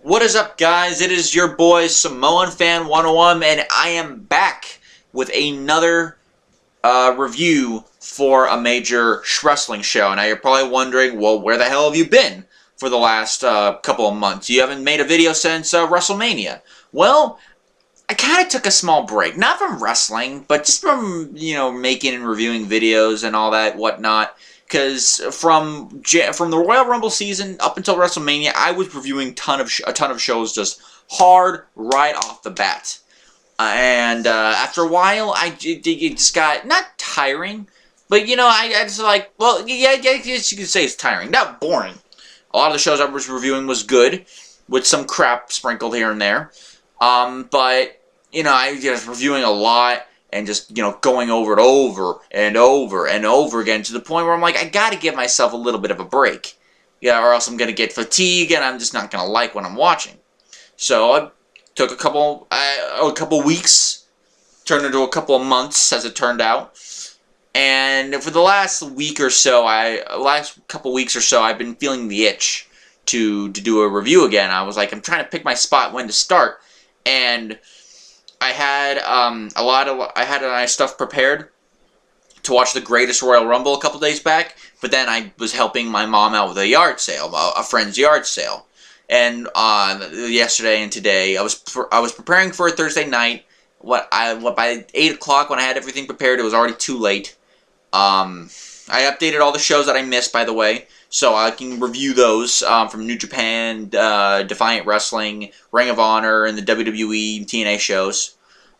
What is up, guys? It is your boy Samoan Fan 101, and I am back with another review for a major wrestling show. Now you're probably wondering, well, where the hell have you been for the last couple of months? You haven't made a video since WrestleMania. Well, I kind of took a small break, not from wrestling, but just from making and reviewing videos and all that whatnot. Because from the Royal Rumble season up until WrestleMania, I was reviewing a ton of shows just hard right off the bat. And after a while, it just got, not tiring, but I just like, well, yeah, I guess you could say it's tiring. Not boring. A lot of the shows I was reviewing was good, with some crap sprinkled here and there. But, I was just reviewing a lot. And just, going over it over and over and over again to the point where I'm like, I gotta give myself a little bit of a break. Yeah, or else I'm gonna get fatigued and I'm just not gonna like what I'm watching. So I took a couple weeks, turned into a couple of months as it turned out. And for the last week or so, I've been feeling the itch to do a review again. I was like, I'm trying to pick my spot when to start. And I had I had nice stuff prepared to watch the Greatest Royal Rumble a couple days back, but then I was helping my mom out with a yard sale, a friend's yard sale, and yesterday and today I was preparing for a Thursday night. By 8 o'clock when I had everything prepared, it was already too late. I updated all the shows that I missed, by the way, so I can review those from New Japan, Defiant Wrestling, Ring of Honor, and the WWE and TNA shows.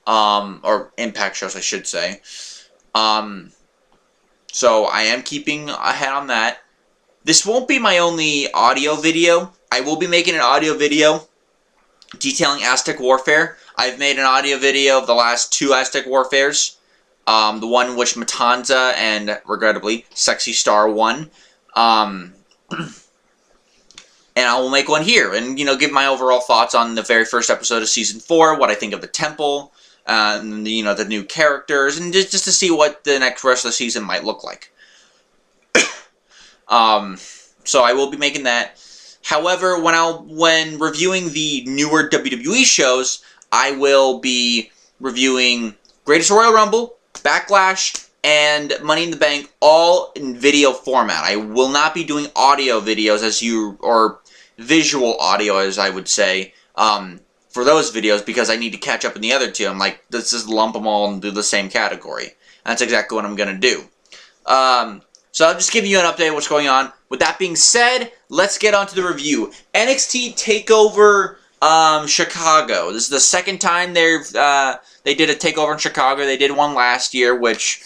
Or Impact shows, I should say. So I am keeping ahead on that. This won't be my only audio video. I will be making an audio video detailing Aztec Warfare. I've made an audio video of the last 2 Aztec Warfares. The one in which Matanza and, regrettably, Sexy Star won. And I will make one here and, give my overall thoughts on the very first episode of Season 4, what I think of the Temple, and, the new characters, and just to see what the next rest of the season might look like. So I will be making that. However, when reviewing the newer WWE shows, I will be reviewing Greatest Royal Rumble, Backlash, and Money in the Bank, all in video format. I will not be doing audio videos or visual audio, as I would say, for those videos, because I need to catch up in the other two. I'm like, let's just lump them all and do the same category. And that's exactly what I'm going to do. So I'll just give you an update of what's going on. With that being said, let's get on to the review. NXT Takeover Chicago. This is the second time they did a takeover in Chicago. They did one last year, which,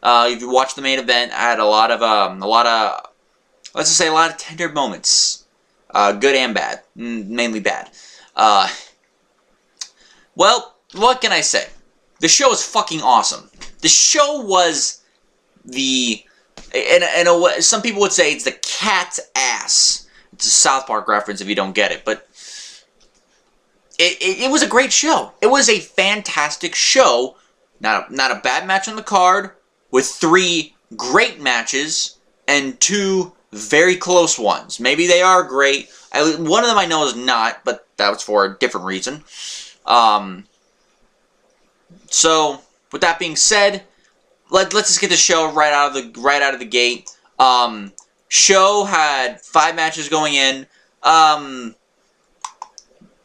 if you watch the main event, had a lot of let's just say a lot of tender moments, good and bad, mainly bad. Well, what can I say? The show is fucking awesome. The show was some people would say it's the cat's ass. It's a South Park reference if you don't get it, but it was a great show. It was a fantastic show. Not a bad match on the card, with 3 great matches and 2 very close ones. Maybe they are great. One of them I know is not, but that was for a different reason. So with that being said, let's just get the show right out of the gate. Show had 5 matches going in.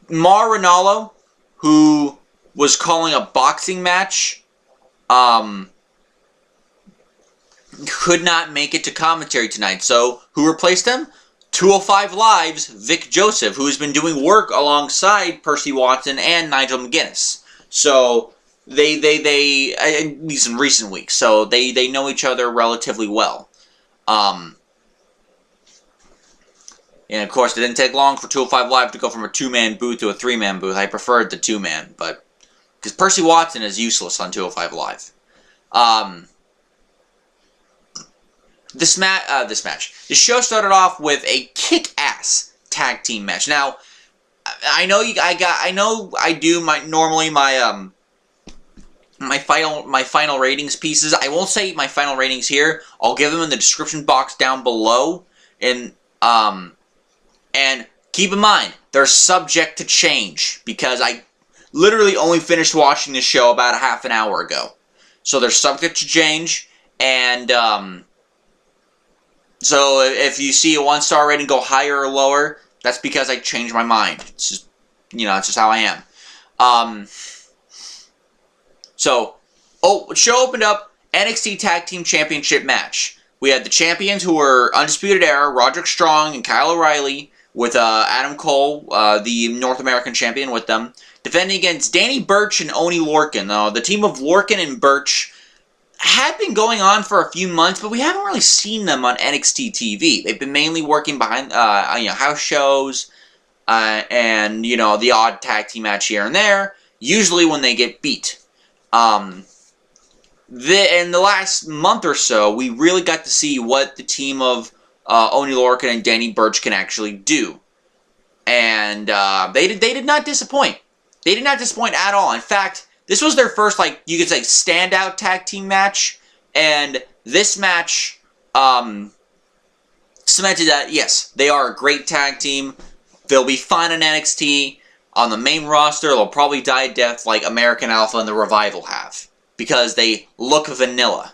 Mar Ronaldo, who was calling a boxing match, could not make it to commentary tonight. So, who replaced him? 205 Live's Vic Joseph, who has been doing work alongside Percy Watson and Nigel McGuinness. So, they at least in recent weeks, so they know each other relatively well. And of course, it didn't take long for 205 Live to go from a 2-man booth to a 3-man booth. I preferred the 2-man, but because Percy Watson is useless on 205 Live. This match. The show started off with a kick-ass tag team match. Now, I know I do my final ratings pieces. I won't say my final ratings here. I'll give them in the description box down below. And keep in mind, they're subject to change because I literally only finished watching this show about a half an hour ago. So they're subject to change, and so if you see a 1-star rating go higher or lower, that's because I changed my mind. It's just, it's just how I am. So, show opened up, NXT Tag Team Championship match. We had the champions who were Undisputed Era, Roderick Strong and Kyle O'Reilly, with Adam Cole, the North American champion, with them, defending against Danny Burch and Oney Lorcan. The team of Lorcan and Burch had been going on for a few months, but we haven't really seen them on NXT TV. They've been mainly working behind house shows and the odd tag team match here and there, usually when they get beat. In the last month or so, we really got to see what the team of Oney Lorcan and Danny Burch can actually do. And they did not disappoint. They did not disappoint at all. In fact, this was their first, you could say, standout tag team match. And this match cemented that, yes, they are a great tag team. They'll be fine in NXT. On the main roster, they'll probably die a death like American Alpha and the Revival have. Because they look vanilla.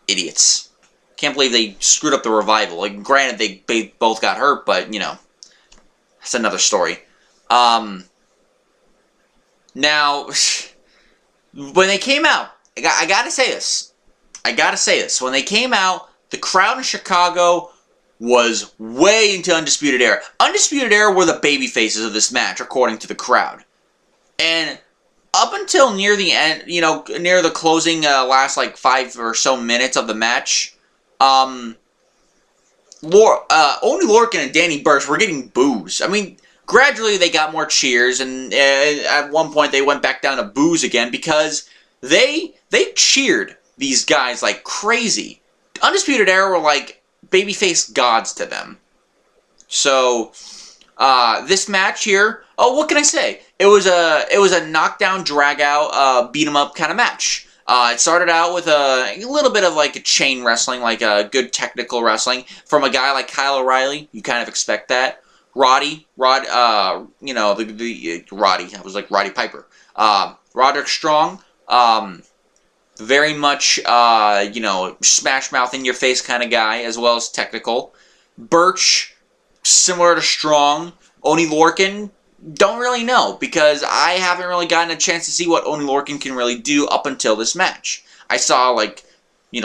Idiots. Can't believe they screwed up the Revival. Granted, they both got hurt, but, that's another story. Now, when they came out, I gotta say this. When they came out, the crowd in Chicago was way into Undisputed Era. Undisputed Era were the baby faces of this match, according to the crowd. And up until near the end, near the closing last 5 or so minutes of the match, Oney Lorcan and Danny Burch were getting boos. I mean, gradually they got more cheers, and at one point they went back down to boos again because they cheered these guys like crazy. Undisputed Era were like babyface gods to them. So this match here, what can I say? It was a knockdown, drag out, beat 'em up kind of match. It started out with a little bit of a chain wrestling, a good technical wrestling from a guy like Kyle O'Reilly. You kind of expect that. Roddy, Roddy, I was like Roddy Piper. Roderick Strong, very much, smash mouth in your face kind of guy, as well as technical. Burch, similar to Strong. Oney Lorcan, don't really know, because I haven't really gotten a chance to see what Oney Lorcan can really do up until this match. I saw,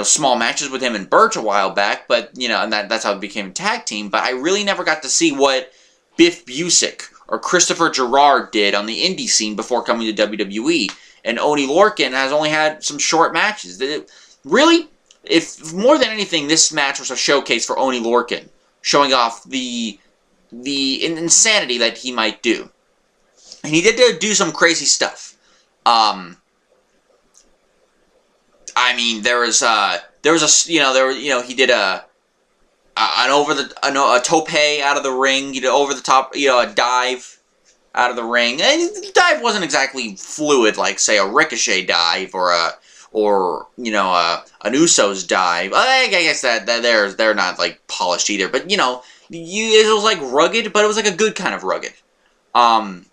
small matches with him and Burch a while back, but, and that's how it became a tag team, but I really never got to see what Biff Busick or Christopher Gerrard did on the indie scene before coming to WWE. And Oney Lorcan has only had some short matches. Really, if more than anything, this match was a showcase for Oney Lorcan, showing off the insanity that he might do. And he did do some crazy stuff. I mean, he did a tope out of the ring. He did over the top, a dive out of the ring. And the dive wasn't exactly fluid, like say a Ricochet dive or an Usos dive. I guess that they're not polished either. But it was rugged, but it was a good kind of rugged. Oney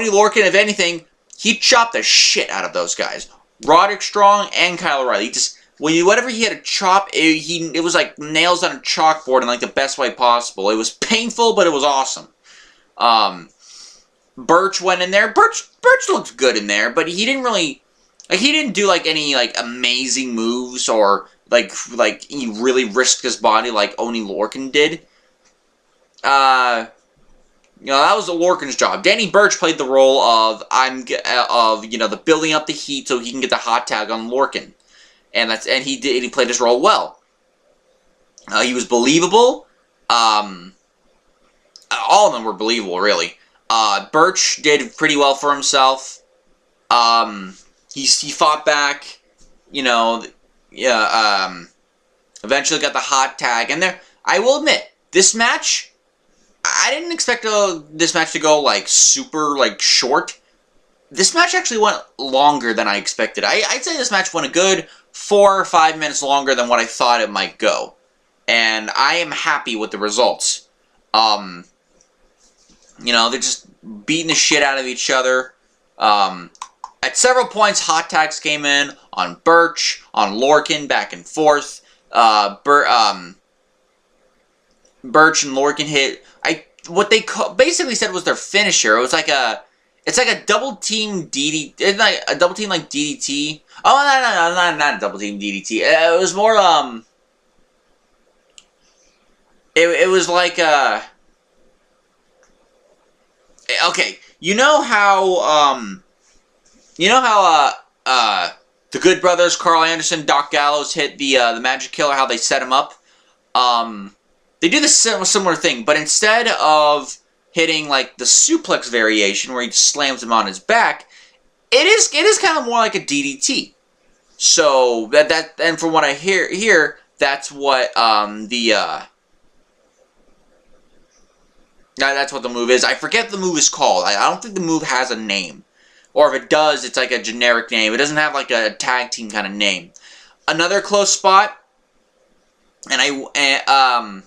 Lorcan, if anything, he chopped the shit out of those guys. Roderick Strong and Kyle O'Reilly. Whatever he had to chop, it was like nails on a chalkboard in the best way possible. It was painful, but it was awesome. Burch went in there. Burch looked good in there, but he didn't really, he didn't do any amazing moves or he really risked his body like Oney Lorcan did. That was the Lorcan's job. Danny Burch played the role of the building up the heat so he can get the hot tag on Lorcan. And he played his role well. He was believable. All of them were believable, really. Burch did pretty well for himself. He fought back. Eventually got the hot tag. And I will admit, this match, I didn't expect this match to go super short. This match actually went longer than I expected. I'd say this match went a good 4 or 5 minutes longer than what I thought it might go. and I am happy with the results. You know, they're just beating the shit out of each other. At several points, hot tags came in on Burch, on Lorcan, back and forth. Burch and Lorcan hit what they basically said was their finisher. It was like it's like a double team DDT. It's like a double team like DDT. Oh, no, not a double team DDT. It was more It was like okay, you know how the Good Brothers, Carl Anderson, Doc Gallows hit the Magic Killer, how they set him up? They do the similar thing, but instead of hitting like the suplex variation where he just slams him on his back, it is kind of more like a DDT. So and from what I hear, that's what that's what the move is. I forget the move is called. I don't think the move has a name. Or if it does, it's like a generic name. It doesn't have like a tag team kind of name. Another close spot, and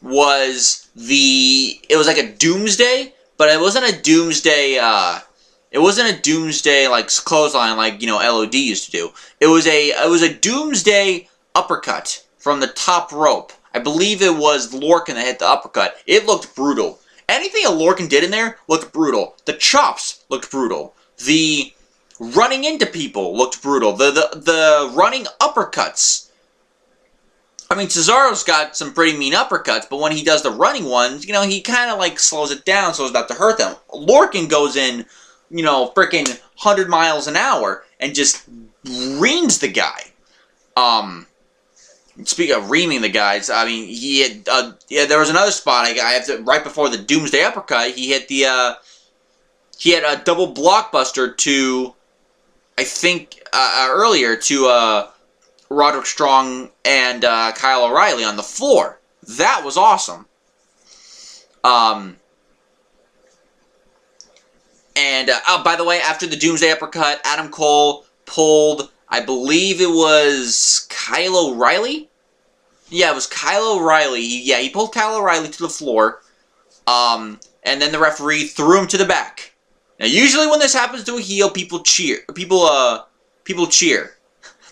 was it was like a Doomsday, but it wasn't a Doomsday. It wasn't a Doomsday like clothesline like LOD used to do. It was a Doomsday uppercut from the top rope. I believe it was Lorcan that hit the uppercut. It looked brutal. Anything that Lorcan did in there looked brutal. The chops looked brutal. The running into people looked brutal. The running uppercuts. I mean, Cesaro's got some pretty mean uppercuts, but when he does the running ones, he kind of like slows it down so as not to hurt them. Lorcan goes in, freaking 100 miles an hour and just reams the guy. Speaking of reaming the guys, I mean, he had, there was another spot, I have to, right before the Doomsday Uppercut, he hit he had a double blockbuster to, I think, earlier to, Roderick Strong and, Kyle O'Reilly on the floor. That was awesome. By the way, after the Doomsday Uppercut, Adam Cole pulled, I believe it was Kyle O'Reilly? Yeah, it was Kyle O'Reilly. He pulled Kyle O'Reilly to the floor. And then the referee threw him to the back. Now, usually when this happens to a heel, people cheer. People cheer.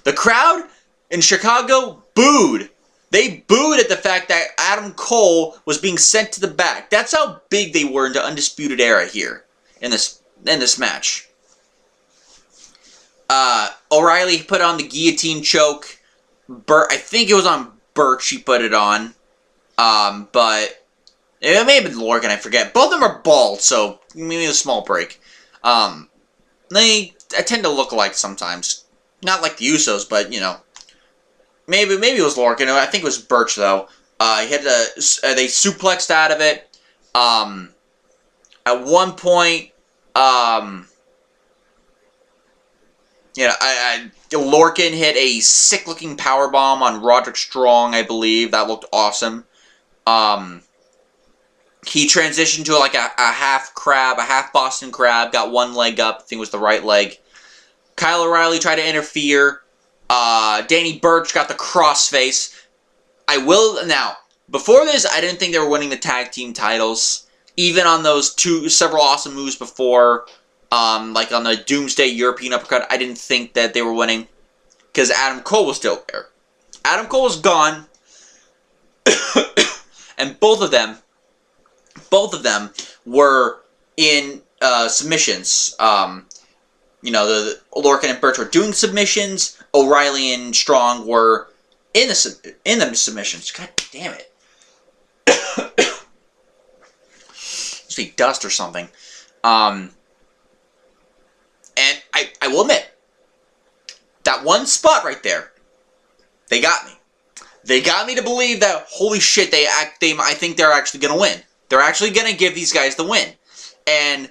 The crowd in Chicago booed. They booed at the fact that Adam Cole was being sent to the back. That's how big they were in the Undisputed Era here in this match. O'Reilly put on the guillotine choke. I think it was on Burch he put it on. But it may have been Lorcan, I forget. Both of them are bald, so maybe a small break. They tend to look alike sometimes. Not like the Usos, but, maybe it was Lorcan. I think it was Burch, though. They suplexed out of it. At one point, Lorcan hit a sick-looking powerbomb on Roderick Strong, I believe. That looked awesome. He transitioned to like a half crab, a half Boston crab, got one leg up, I think it was the right leg. Kyle O'Reilly tried to interfere. Danny Burch got the crossface. Now, before this, I didn't think they were winning the tag team titles. Even on those several awesome moves before, like on the Doomsday European Uppercut, I didn't think that they were winning. Because Adam Cole was still there. Adam Cole was gone. And both of them were in submissions. The Lorcan and Burch were doing submissions. O'Reilly and Strong were in the submissions. God damn it. Must be dust or something. And I will admit, that one spot right there, they got me. They got me to believe that, holy shit, I think they're actually going to win. They're actually going to give these guys the win. And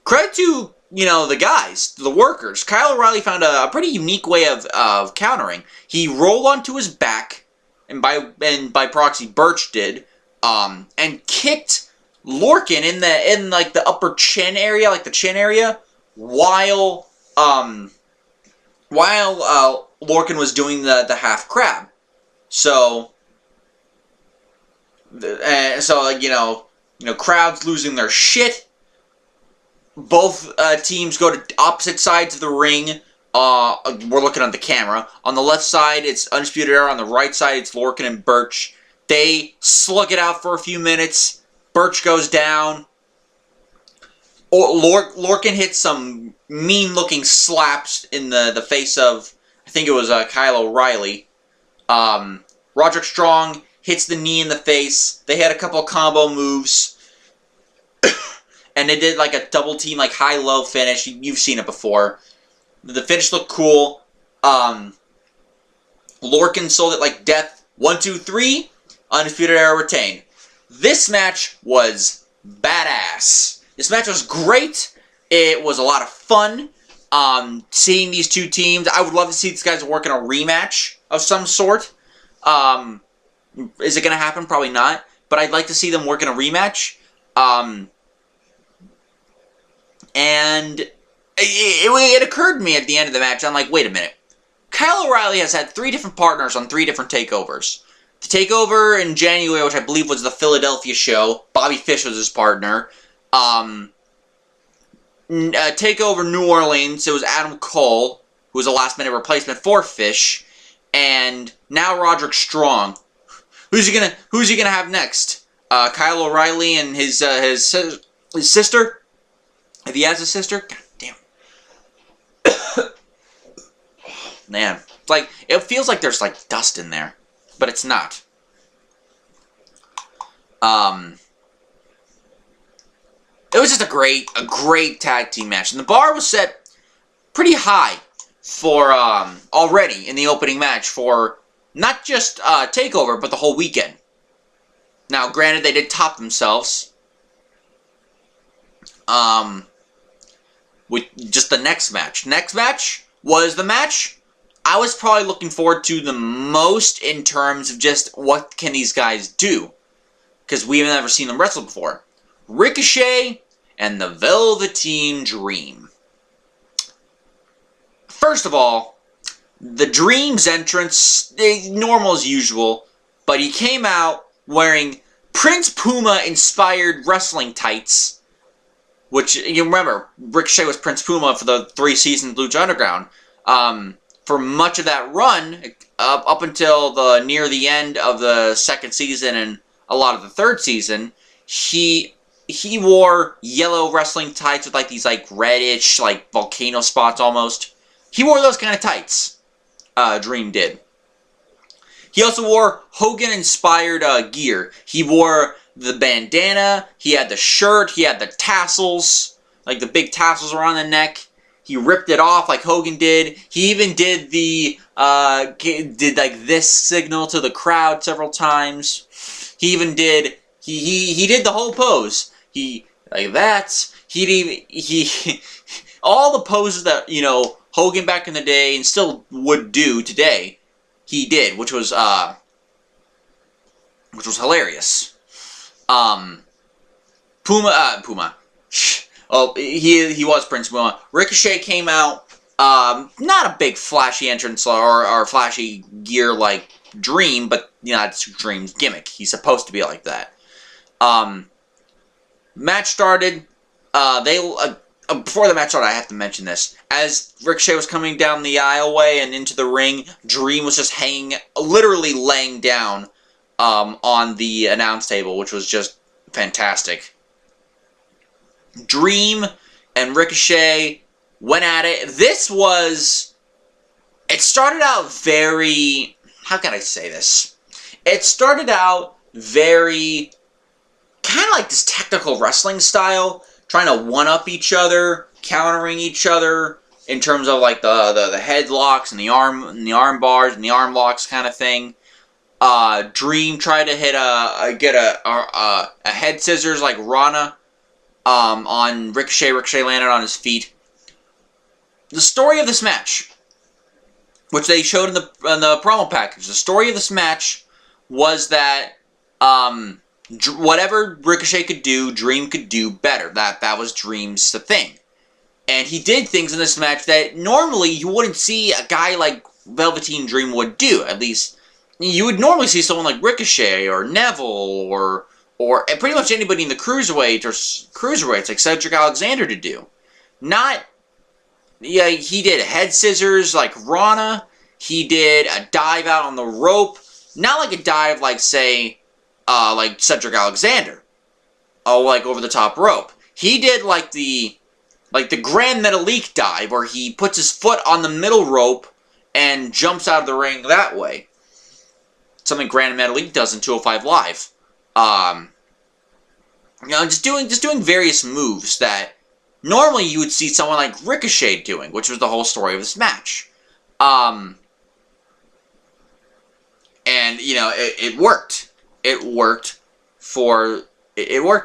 credit to, the guys, the workers. Kyle O'Reilly found a pretty unique way of countering. He rolled onto his back, and by proxy, Burch did, and kicked Lorcan in the upper chin area, like the chin area, while Lorcan was doing the half crab. So, So, like, crowds losing their shit. Both teams go to opposite sides of the ring. We're looking at the camera. On the left side, it's Undisputed Era. On the right side, it's Lorcan and Burch. They slug it out for a few minutes. Burch goes down. Lorcan hits some mean-looking slaps in the face of, I think it was Kyle O'Reilly. Roderick Strong hits the knee in the face. They had a couple of combo moves. And they did like a double team, like high-low finish. You've seen it before. The finish looked cool. Lorcan sold it like death. 1, 2, 3. Undisputed Era retained. This match was badass. This match was great. It was a lot of fun. Seeing these two teams. I would love to see these guys work in a rematch of some sort. Is it going to happen? Probably not. But I'd like to see them work in a rematch. And it occurred to me at the end of the match, I'm like, wait a minute. Kyle O'Reilly has had 3 different partners on 3 different takeovers. The takeover in January, which I believe was the Philadelphia show, Bobby Fish was his partner. Takeover New Orleans, it was Adam Cole, who was a last-minute replacement for Fish. And now Roderick Strong. Who's he gonna have next? Kyle O'Reilly and his sister? If he has a sister? God damn. Man. It's like, it feels like there's like dust in there. But it's not. It was just a great tag team match. And the bar was set pretty high for, already in the opening match for not just TakeOver, but the whole weekend. Now, granted, they did top themselves. With just the next match. Next match was the match I was probably looking forward to the most in terms of just what can these guys do. Because we have never seen them wrestle before. Ricochet and the Velveteen Dream. First of all, the Dream's entrance, normal as usual, but he came out wearing Prince Puma-inspired wrestling tights. Which, you remember, Ricochet was Prince Puma for the 3 seasons of Lucha Underground. For much of that run, up until near the end of the 2nd season and a lot of the 3rd season, he wore yellow wrestling tights with like these like reddish, like volcano spots almost. He wore those kind of tights. Dream did. He also wore Hogan-inspired gear. He wore the bandana, he had the shirt, he had the tassels, like the big tassels around the neck. He ripped it off like Hogan did. He even did the, did like this signal to the crowd several times. He even did, he did the whole pose. Like that. All the poses that, Hogan back in the day and still would do today, he did, which was hilarious. Puma. Oh, he was Prince Puma. Ricochet came out, not a big flashy entrance or flashy gear like Dream, but, it's Dream's gimmick. He's supposed to be like that. Match started, before the match started, I have to mention this. As Ricochet was coming down the aisleway and into the ring, Dream was just literally laying down, on the announce table, which was just fantastic. Dream and Ricochet went at it. It started out very, how can I say this? It started out very, kind of like this technical wrestling style, trying to one-up each other, countering each other, in terms of like the headlocks and the arm bars and the arm locks kind of thing. Dream tried to get a head scissors like Rana on Ricochet. Ricochet landed on his feet. The story of this match, which they showed in the promo package, the story of this match was that whatever Ricochet could do, Dream could do better. That was Dream's thing. And he did things in this match that normally you wouldn't see a guy like Velveteen Dream would do, at least you would normally see someone like Ricochet or Neville or pretty much anybody in the cruiserweights like Cedric Alexander to do. Not, yeah, he did head scissors like Rana. He did a dive out on the rope. Not like a dive like, say, like Cedric Alexander. Oh, like over the top rope. He did like the Grand Metalik dive where he puts his foot on the middle rope and jumps out of the ring that way. Something Grand Metalik does in 205 Live. You know, just doing various moves that normally you would see someone like Ricochet doing, which was the whole story of this match. And, you know, it worked. It worked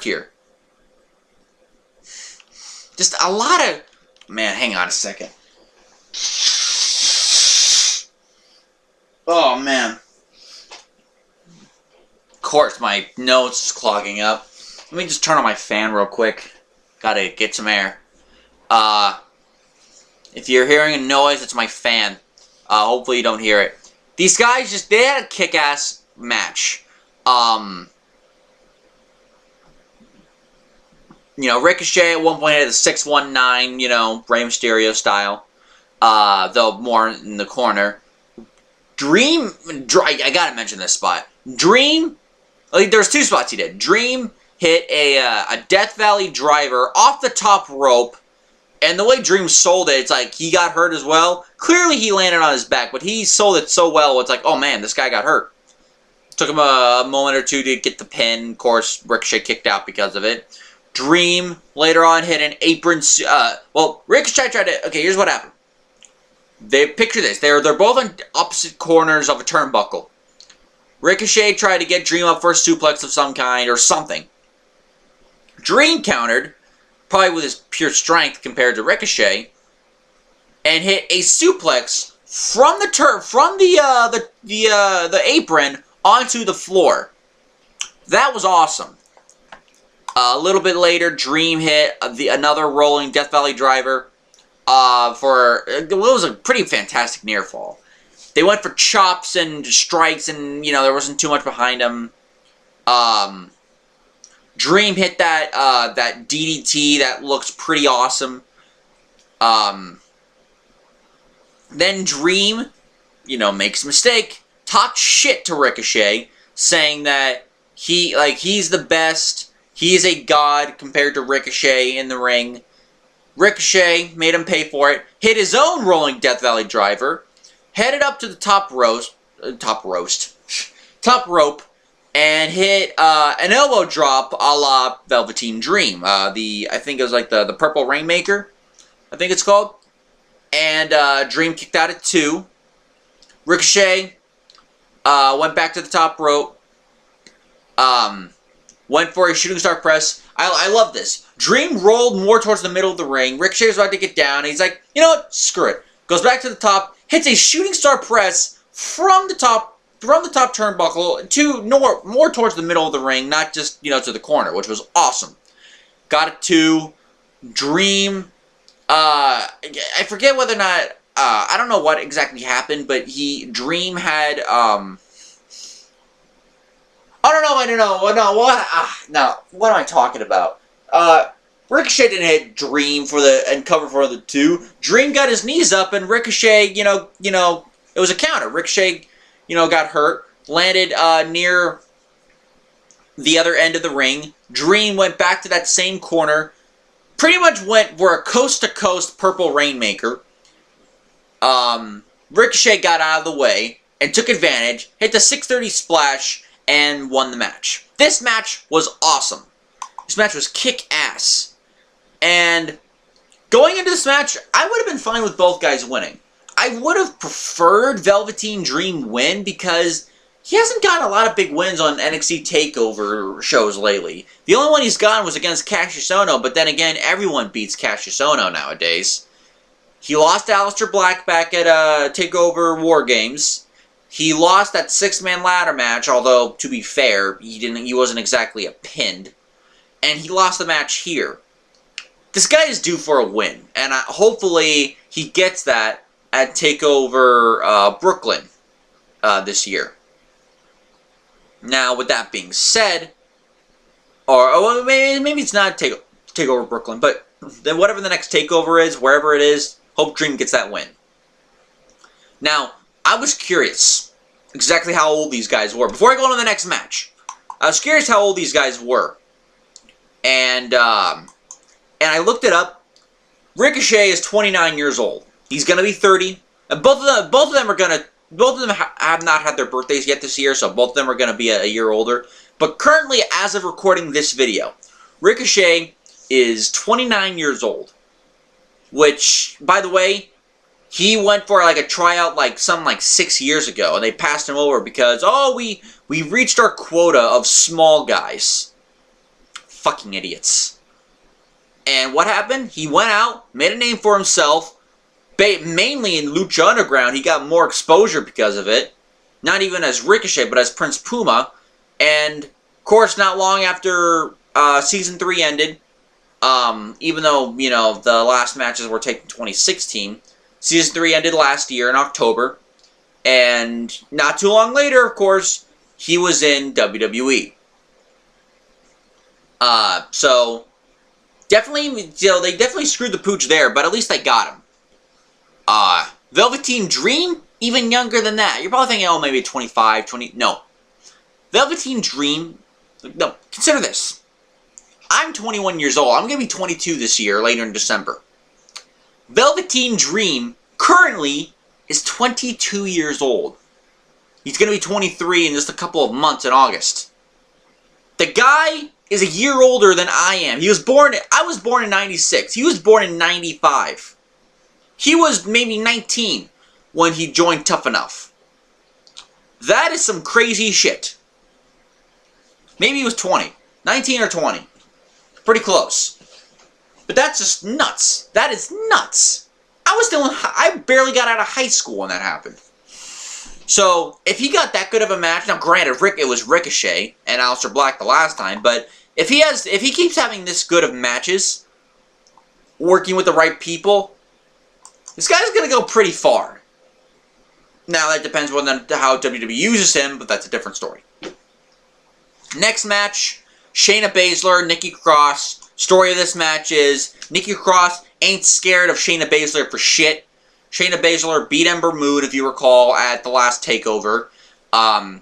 here. Just a lot of... Man, hang on a second. Oh, man. Of course, my nose is clogging up. Let me just turn on my fan real quick. Gotta get some air. If you're hearing a noise, it's my fan. Hopefully you don't hear it. These guys they had a kick-ass match. You know, Ricochet at one point had a 619, you know, Rey Mysterio style. Though more in the corner. Dream, I gotta mention this spot. Dream, like, there's two spots he did. Dream hit a Death Valley driver off the top rope, and the way Dream sold it, it's like he got hurt as well. Clearly he landed on his back, but he sold it so well, it's like, oh man, this guy got hurt. Took him a moment or two to get the pin. Of course, Ricochet kicked out because of it. Dream later on hit an apron. Well, Ricochet tried to. Okay, here's what happened. Picture this. They're both on opposite corners of a turnbuckle. Ricochet tried to get Dream up for a suplex of some kind or something. Dream countered, probably with his pure strength compared to Ricochet, and hit a suplex from the apron onto the floor. That was awesome. A little bit later, Dream hit another rolling Death Valley driver for it was a pretty fantastic near fall. They went for chops and strikes, and you know there wasn't too much behind them. Dream hit that DDT that looks pretty awesome. Then Dream, you know, makes a mistake, talks shit to Ricochet, saying that he's the best. He's a god compared to Ricochet in the ring. Ricochet made him pay for it. Hit his own rolling Death Valley driver. Headed up to the top rope, and hit an elbow drop a la Velveteen Dream. I think it was like the Purple Rainmaker, I think it's called. And Dream kicked out at 2. Ricochet went back to the top rope. Went for a shooting star press. I love this. Dream rolled more towards the middle of the ring. Ricochet was about to get down. And he's like, you know what? Screw it. Goes back to the top. Hits a shooting star press from the top turnbuckle to more towards the middle of the ring, not just, you know, to the corner, which was awesome. Got it to Dream. I forget whether or not I don't know what exactly happened, but Dream had I don't know. What am I talking about? Ricochet didn't hit Dream and cover for the 2. Dream got his knees up, and Ricochet, you know, it was a counter. Ricochet, you know, got hurt, landed near the other end of the ring. Dream went back to that same corner, pretty much went for a coast-to-coast Purple Rainmaker. Ricochet got out of the way and took advantage, hit the 630 splash, and won the match. This match was awesome. This match was kick-ass. And going into this match, I would have been fine with both guys winning. I would have preferred Velveteen Dream win because he hasn't gotten a lot of big wins on NXT TakeOver shows lately. The only one he's gotten was against Cassius Ohno, but then again, everyone beats Cassius Ohno nowadays. He lost to Aleister Black back at TakeOver War Games. He lost that 6-man ladder match, although, to be fair, he wasn't exactly a pinned. And he lost the match here. This guy is due for a win, and hopefully he gets that at TakeOver Brooklyn this year. Now, with that being said, or maybe it's not Takeover Brooklyn, but then whatever the next Takeover is, wherever it is, hope Dream gets that win. Now, I was curious exactly how old these guys were. Before I go on to the next match, I was curious how old these guys were. And I looked it up. Ricochet is 29 years old. He's going to be 30. And both of them have not had their birthdays yet this year, so both of them are going to be a year older. But currently, as of recording this video, Ricochet is 29 years old. Which, by the way, he went for like a tryout like 6 years ago, and they passed him over because, oh, we reached our quota of small guys. Fucking idiots. And what happened? He went out, made a name for himself, mainly in Lucha Underground. He got more exposure because of it. Not even as Ricochet, but as Prince Puma. And, of course, not long after Season 3 ended, even though, you know, the last matches were taken in 2016, Season 3 ended last year in October. And not too long later, of course, he was in WWE. So, definitely, you know, they definitely screwed the pooch there, but at least they got him. Velveteen Dream, even younger than that. You're probably thinking, oh, maybe 25, 20, no. Velveteen Dream, no, consider this. I'm 21 years old. I'm going to be 22 this year, later in December. Velveteen Dream currently is 22 years old. He's going to be 23 in just a couple of months in August. The guy is a year older than I am. I was born in 96. He was born in 95. He was maybe 19 when he joined Tough Enough. That is some crazy shit. Maybe he was 20. 19 or 20. Pretty close. But that's just nuts. That is nuts. I barely got out of high school when that happened. So, if he got that good of a match, now granted, it was Ricochet and Aleister Black the last time, but if he keeps having this good of matches, working with the right people, this guy's going to go pretty far. Now, that depends on how WWE uses him, but that's a different story. Next match, Shayna Baszler, Nikki Cross. Story of this match is Nikki Cross ain't scared of Shayna Baszler for shit. Shayna Baszler beat Ember Moon, if you recall, at the last Takeover. And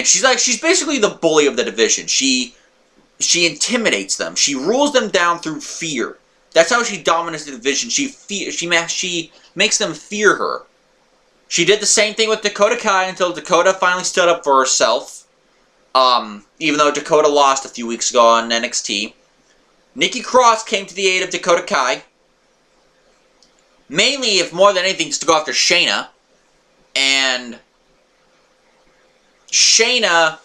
she's basically the bully of the division. She intimidates them. She rules them down through fear. That's how she dominates the division. She makes them fear her. She did the same thing with Dakota Kai until Dakota finally stood up for herself. Even though Dakota lost a few weeks ago on NXT. Nikki Cross came to the aid of Dakota Kai. Mainly, if more than anything, just to go after Shayna. And Shayna,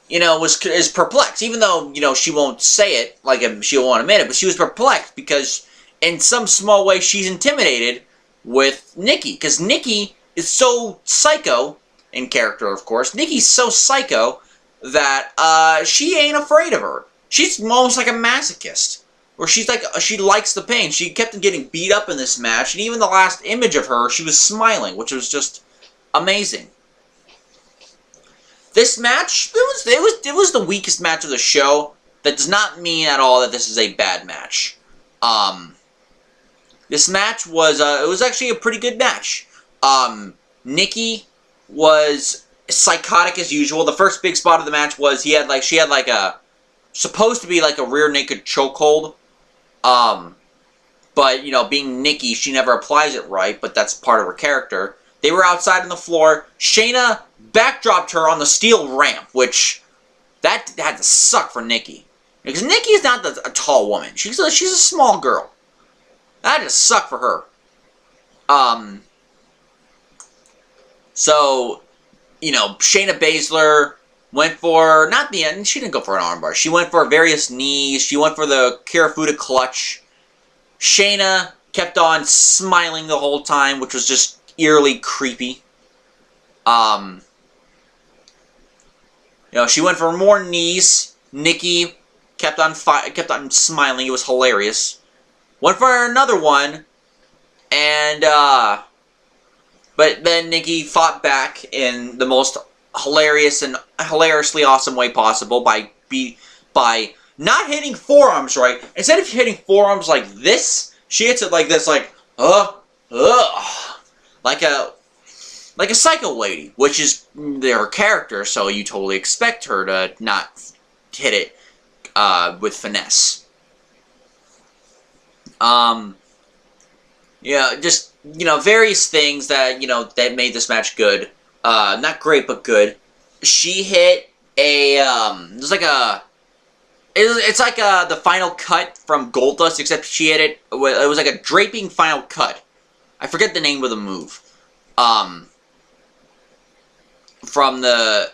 you know, is perplexed. Even though, you know, she won't say it, like she won't admit it, but she was perplexed because in some small way she's intimidated with Nikki. Because Nikki is so psycho, in character, of course. Nikki's so psycho that she ain't afraid of her. She's almost like a masochist. Where she likes the pain. She kept getting beat up in this match, and even the last image of her, she was smiling, which was just amazing. This match, it was the weakest match of the show. That does not mean at all that this is a bad match. This match was it was actually a pretty good match. Nikki was psychotic as usual. The first big spot of the match was she had like a supposed to be like a rear naked chokehold. But, you know, being Nikki, she never applies it right, but that's part of her character. They were outside on the floor. Shayna backdropped her on the steel ramp, which, that had to suck for Nikki. Because Nikki is not a tall woman. She's a small girl. That just sucked for her. So, you know, Shayna Baszler went for, not the end, she didn't go for an armbar. She went for various knees. She went for the Kirifuda clutch. Shayna kept on smiling the whole time, which was just eerily creepy. You know, she went for more knees. Nikki kept on smiling. It was hilarious. Went for another one, and but then Nikki fought back in the most hilariously awesome way possible by not hitting forearms right. Instead of hitting forearms like this, she hits it like this, like like a psycho lady, which is their character. So you totally expect her to not hit it with finesse. Yeah, just, various things that, that made this match good. Not great, but good. She hit a, it's like the final cut from Goldust, except she hit it, it was like a draping final cut. I forget the name of the move. From the,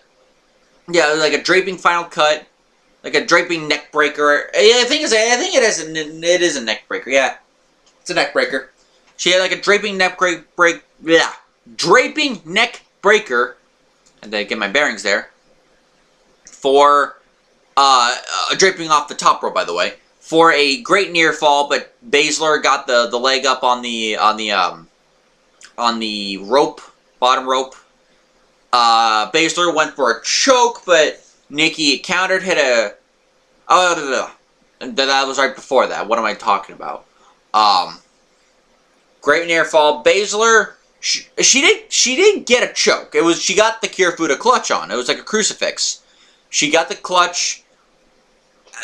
yeah, it was like a draping final cut, like a draping neck breaker. Yeah, I think it is a neck breaker. Yeah, it's a neck breaker. She had like a draping neck draping neck breaker. And then get my bearings there. For draping off the top rope, by the way, for a great near fall, but Baszler got the leg up on the rope, bottom rope. Baszler went for a choke, but Nikki countered, hit a... that was right before that. What am I talking about? Great near fall. Baszler, she did get a choke. She got the Kirifuda clutch on. It was like a crucifix. She got the clutch.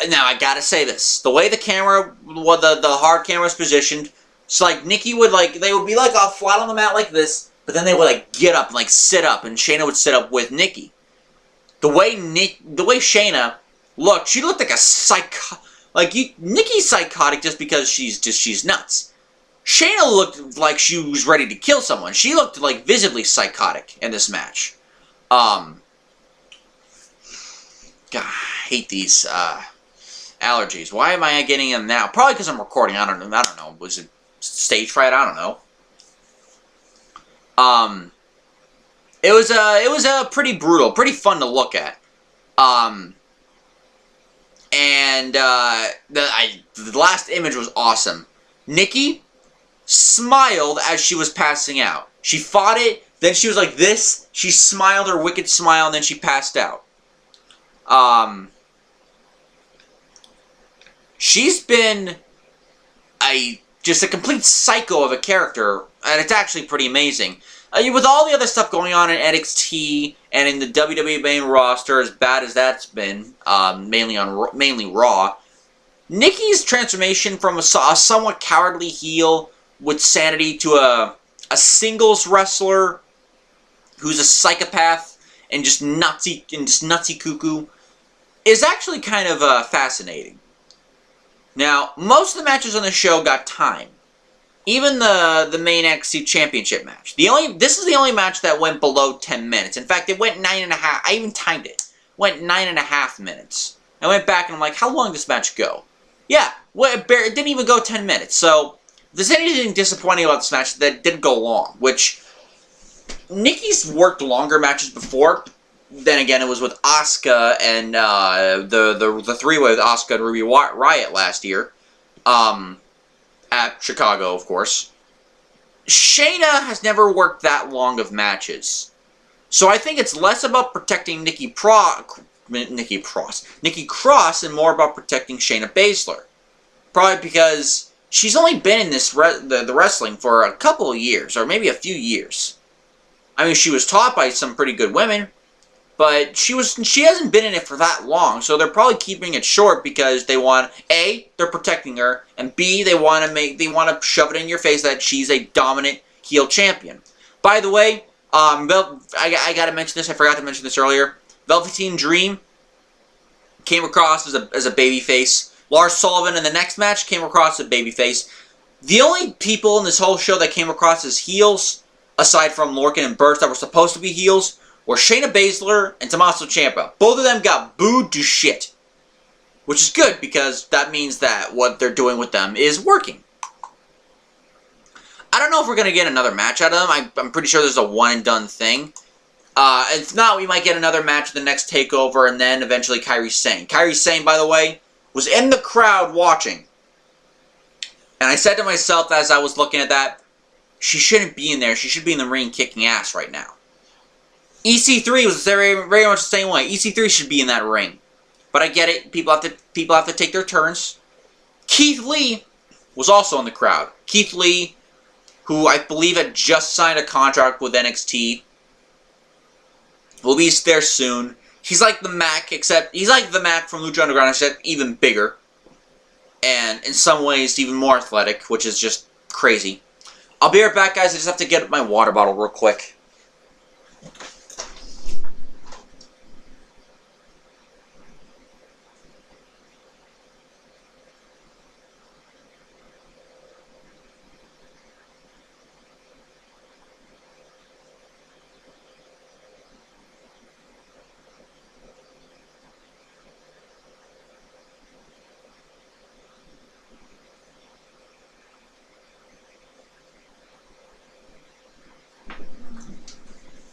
Now, I gotta say this. The way the camera, the hard camera was positioned, it's like Nikki would, they would be, all flat on the mat like this, but then they would, get up and, sit up, and Shayna would sit up with Nikki. The way Shayna looked, she looked like a Nikki's psychotic just because she's nuts. Shayna looked like she was ready to kill someone. She looked, visibly psychotic in this match. God, I hate these, allergies. Why am I getting them now? Probably because I'm recording. I don't know. Was it stage fright? I don't know. It was pretty brutal, pretty fun to look at. The last image was awesome. Nikki smiled as she was passing out. She fought it, then she was like this. She smiled her wicked smile, and then she passed out. She's been just a complete psycho of a character, and it's actually pretty amazing. With all the other stuff going on in NXT and in the WWE main roster, as bad as that's been, mainly Raw, Nikki's transformation from a somewhat cowardly heel with sanity to a singles wrestler who's a psychopath and just nutsy cuckoo is actually kind of fascinating. Now, most of the matches on the show got time. Even the main NXT Championship match. This is the only match that went below 10 minutes. In fact, it went 9.5. I even timed it. Went 9.5 minutes. I went back and I'm like, how long did this match go? Yeah, well, it didn't even go 10 minutes. So, if there's anything disappointing about this match, that didn't go long. Which, Nikki's worked longer matches before. Then again, it was with Asuka and the three-way with Asuka and Ruby Riott last year. At Chicago, of course. Shayna has never worked that long of matches. So I think it's less about protecting Nikki Cross and more about protecting Shayna Baszler. Probably because she's only been in the wrestling for a couple of years, or maybe a few years. I mean, she was taught by some pretty good women, but she hasn't been in it for that long, so they're probably keeping it short because they want, A, they're protecting her, and B, they want to shove it in your face that she's a dominant heel champion. By the way, I gotta mention this, I forgot to mention this earlier. Velveteen Dream came across as a babyface. Lars Sullivan in the next match came across as a babyface. The only people in this whole show that came across as heels, aside from Lorcan and Burch that were supposed to be heels, were Shayna Baszler and Tommaso Ciampa. Both of them got booed to shit. Which is good, because that means that what they're doing with them is working. I don't know if we're going to get another match out of them. I'm pretty sure there's a one-and-done thing. If not, we might get another match at the next Takeover, and then eventually Kairi Sane. Kairi Sane, by the way, was in the crowd watching. And I said to myself as I was looking at that, she shouldn't be in there. She should be in the ring kicking ass right now. EC3 was very, very much the same way. EC3 should be in that ring. But I get it. People have to take their turns. Keith Lee was also in the crowd. Keith Lee, who I believe had just signed a contract with NXT, will be there soon. He's like the Mac, except he's like the Mac from Lucha Underground, except even bigger. And in some ways, even more athletic, which is just crazy. I'll be right back, guys. I just have to get my water bottle real quick.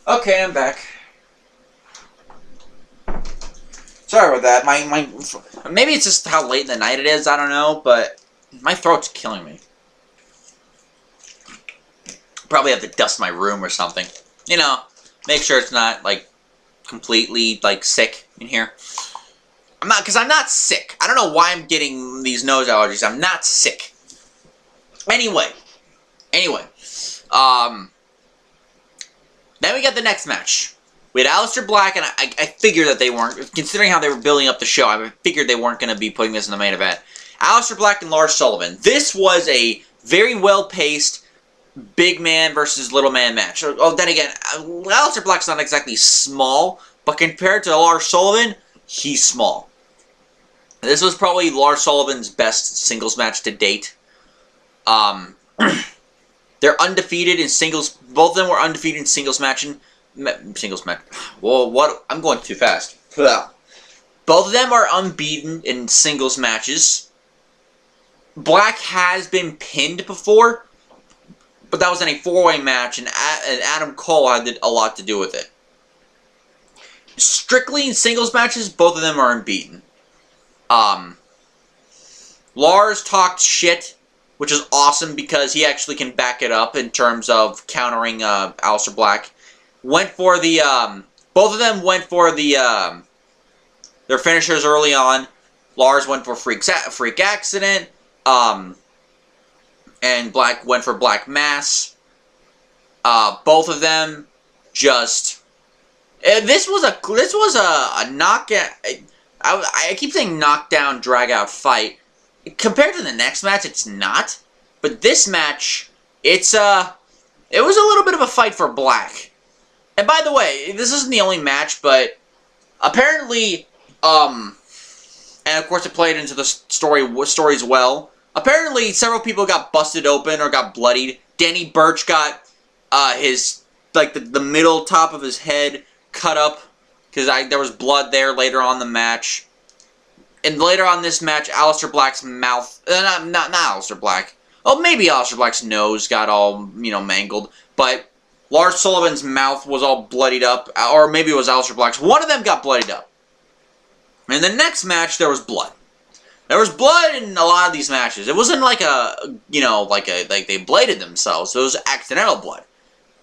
Okay, I'm back. Sorry about that. Maybe it's just how late in the night it is. I don't know, but my throat's killing me. Probably have to dust my room or something. You know, make sure it's not like completely like sick in here. Because I'm not sick. I don't know why I'm getting these nose allergies. I'm not sick. Anyway. Then we got the next match. We had Aleister Black, and I figured that they weren't, considering how they were building up the show, I figured they weren't going to be putting this in the main event. Aleister Black and Lars Sullivan. This was a very well-paced big man versus little man match. Oh, then again, Aleister Black's not exactly small, but compared to Lars Sullivan, he's small. This was probably Lars Sullivan's best singles match to date. They're undefeated in singles. Both of them were undefeated in singles match. Well, what? I'm going too fast. Both of them are unbeaten in singles matches. Black has been pinned before, but that was in a four-way match, and Adam Cole had a lot to do with it. Strictly in singles matches, both of them are unbeaten. Lars talked shit, which is awesome because he actually can back it up in terms of countering Aleister Black. Went for the both of them went for the their finishers early on. Lars went for freak accident, and Black went for Black Mass. Both of them just this was a knockout. I keep saying knockdown, drag out fight. Compared to the next match, it's not. But this match, it was a little bit of a fight for Black. And by the way, this isn't the only match, but apparently, and of course it played into the story as well. Apparently, several people got busted open or got bloodied. Danny Burch got his the middle top of his head cut up because there was blood there later on in the match. And later on this match, Aleister Black's mouth... not Aleister Black. Oh, maybe Aleister Black's nose got all, mangled. But Lars Sullivan's mouth was all bloodied up. Or maybe it was Aleister Black's. One of them got bloodied up. In the next match, there was blood. There was blood in a lot of these matches. It wasn't like like they bladed themselves. It was accidental blood.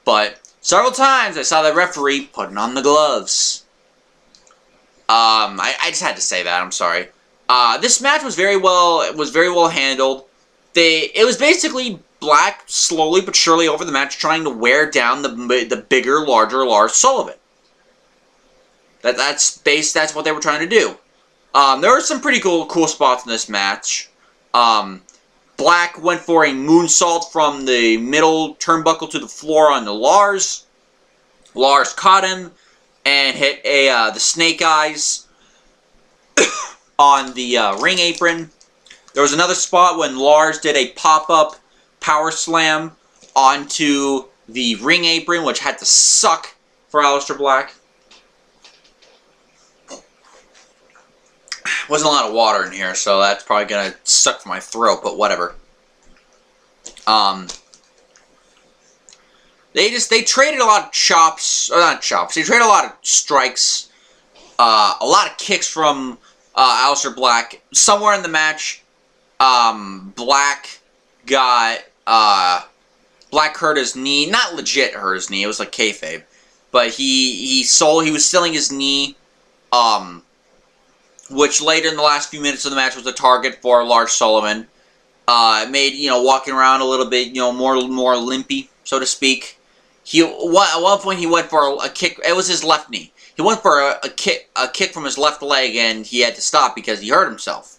But several times, I saw the referee putting on the gloves. I just had to say that. I'm sorry. This match was very well handled. It was basically Black slowly but surely over the match trying to wear down the bigger, larger Lars Sullivan. That's what they were trying to do. There were some pretty cool spots in this match. Black went for a moonsault from the middle turnbuckle to the floor on the Lars. Lars caught him and hit the snake eyes on the ring apron. There was another spot when Lars did a pop-up power slam onto the ring apron, which had to suck for Aleister Black. Wasn't a lot of water in here, so that's probably gonna suck for my throat, but whatever. They traded a lot of chops, or not chops, they traded a lot of strikes, a lot of kicks from Aleister Black. Somewhere in the match, Black got, Black hurt his knee, not legit hurt his knee, it was like kayfabe, but he was selling his knee, which later in the last few minutes of the match was a target for Lars Sullivan. It made, walking around a little bit, more limpy, so to speak. At one point he went for a kick. It was his left knee. He went for a kick from his left leg, and he had to stop because he hurt himself.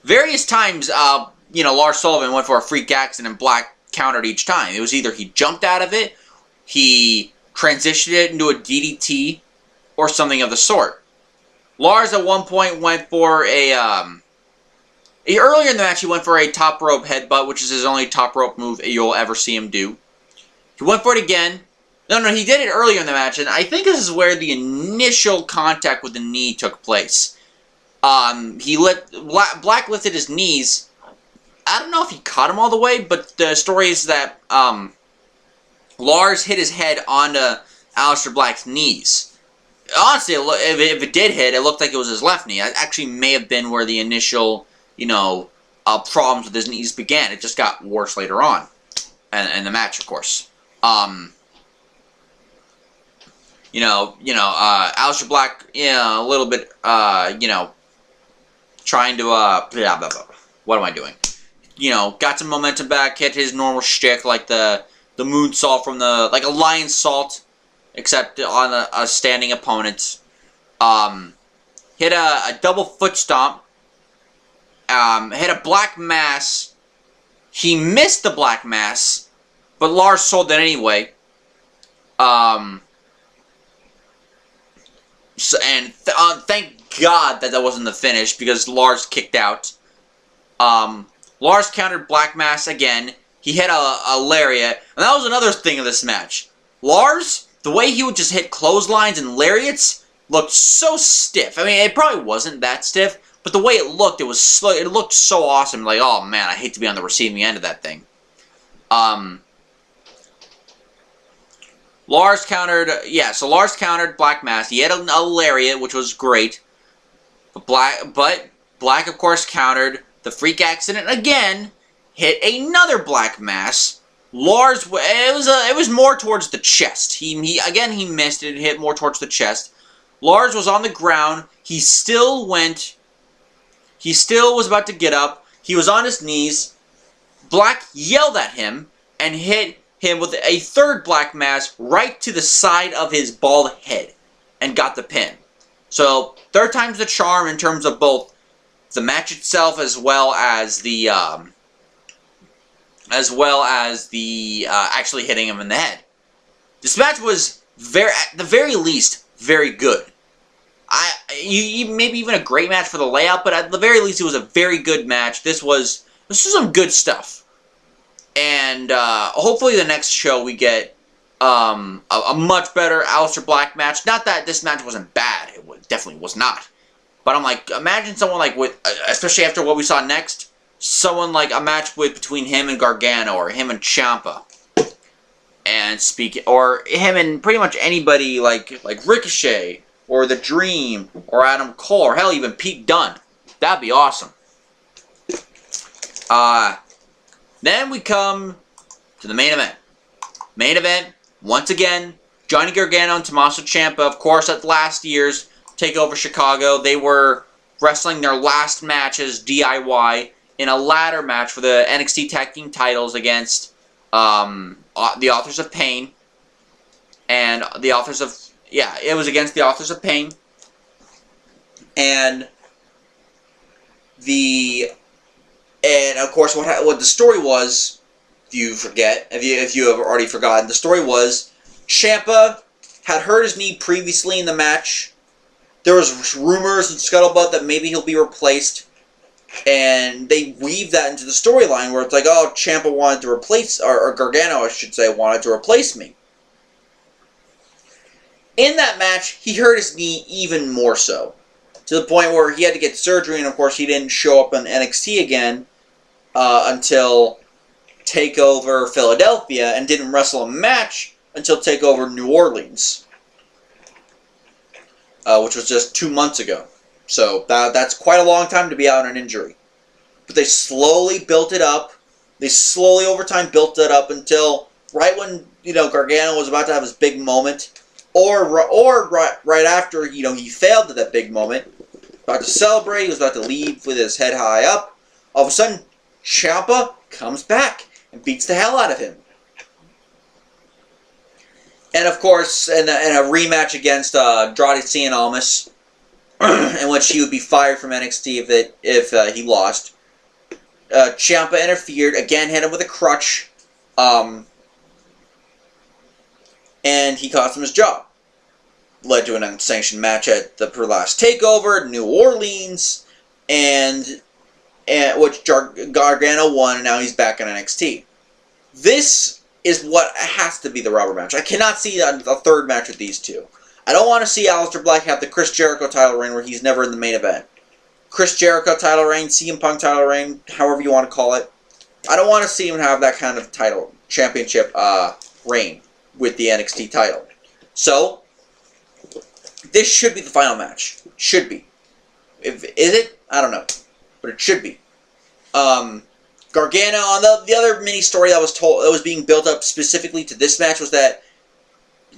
Various times, Lars Sullivan went for a freak accident, and Black countered each time. It was either he jumped out of it, he transitioned it into a DDT, or something of the sort. Lars at one point went for earlier in the match, he went for a top rope headbutt, which is his only top rope move you'll ever see him do. He went for it again. No, he did it earlier in the match, and I think this is where the initial contact with the knee took place. Black lifted his knees. I don't know if he caught him all the way, but the story is that Lars hit his head onto Aleister Black's knees. Honestly, if it did hit, it looked like it was his left knee. It actually may have been where the initial, problems with his knees began. It just got worse later on, and the match, of course. Aleister Black, a little bit, trying to, what am I doing? Got some momentum back, hit his normal shtick, like the moonsault from like a lion salt, except on a standing opponent. Hit a double foot stomp. Hit a black mass. He missed the black mass, but Lars sold it anyway. Thank God that wasn't the finish, because Lars kicked out. Lars countered Black Mass again. He hit a lariat, and that was another thing of this match. Lars, the way he would just hit clotheslines and lariats, looked so stiff. I mean, it probably wasn't that stiff, but the way it looked, it looked so awesome. Like, oh man, I hate to be on the receiving end of that thing. Lars countered, so Lars countered Black Mass. He had a lariat, which was great. But Black, of course, countered the freak accident again. Hit another Black Mass. Lars, it was more towards the chest. He missed it. It hit more towards the chest. Lars was on the ground. He still was about to get up. He was on his knees. Black yelled at him and hit him with a third Black Mass right to the side of his bald head and got the pin. So, third time's the charm in terms of both the match itself as well as the actually hitting him in the head. This match was at the very least very good. Maybe even a great match for the layout, but at the very least it was a very good match. This was some good stuff. And hopefully the next show we get a much better Aleister Black match. Not that this match wasn't bad. It definitely was not. But I'm like, imagine someone like especially after what we saw next, someone like a match between him and Gargano, or him and Ciampa, or him and pretty much anybody like Ricochet, or The Dream, or Adam Cole, or hell, even Pete Dunne. That'd be awesome. Then we come to the main event. Main event, once again, Johnny Gargano and Tommaso Ciampa, of course, at last year's Takeover Chicago. They were wrestling their last matches DIY in a ladder match for the NXT Tag Team titles against the Authors of Pain. And the Authors of... Yeah, it was against the Authors of Pain. And of course, what the story was, if you have already forgotten, the story was Ciampa had hurt his knee previously in the match. There was rumors and scuttlebutt that maybe he'll be replaced, and they weaved that into the storyline where it's like, oh, Ciampa wanted to replace, or Gargano, I should say, wanted to replace me. In that match, he hurt his knee even more so, to the point where he had to get surgery, and of course he didn't show up in NXT again until TakeOver Philadelphia, and didn't wrestle a match until TakeOver New Orleans, which was just 2 months ago. So that's quite a long time to be out on an injury. But they slowly built it up. They slowly over time built it up until right when Gargano was about to have his big moment, or right after, he failed at that big moment, about to celebrate, he was about to leave with his head high up. All of a sudden, Ciampa comes back and beats the hell out of him. And of course, in a rematch against Andrade Cien Almas, in which he would be fired from NXT if he lost. Ciampa interfered, again hit him with a crutch, and he cost him his job. Led to an unsanctioned match at the last Takeover, New Orleans, and which Gargano won, and now he's back in NXT. This is what has to be the rubber match. I cannot see a third match with these two. I don't want to see Aleister Black have the Chris Jericho title reign where he's never in the main event. Chris Jericho title reign, CM Punk title reign, however you want to call it. I don't want to see him have that kind of title, championship reign with the NXT title. So, this should be the final match. Should be. Is it? I don't know. But it should be. Gargano, on the other mini story that was being built up specifically to this match was that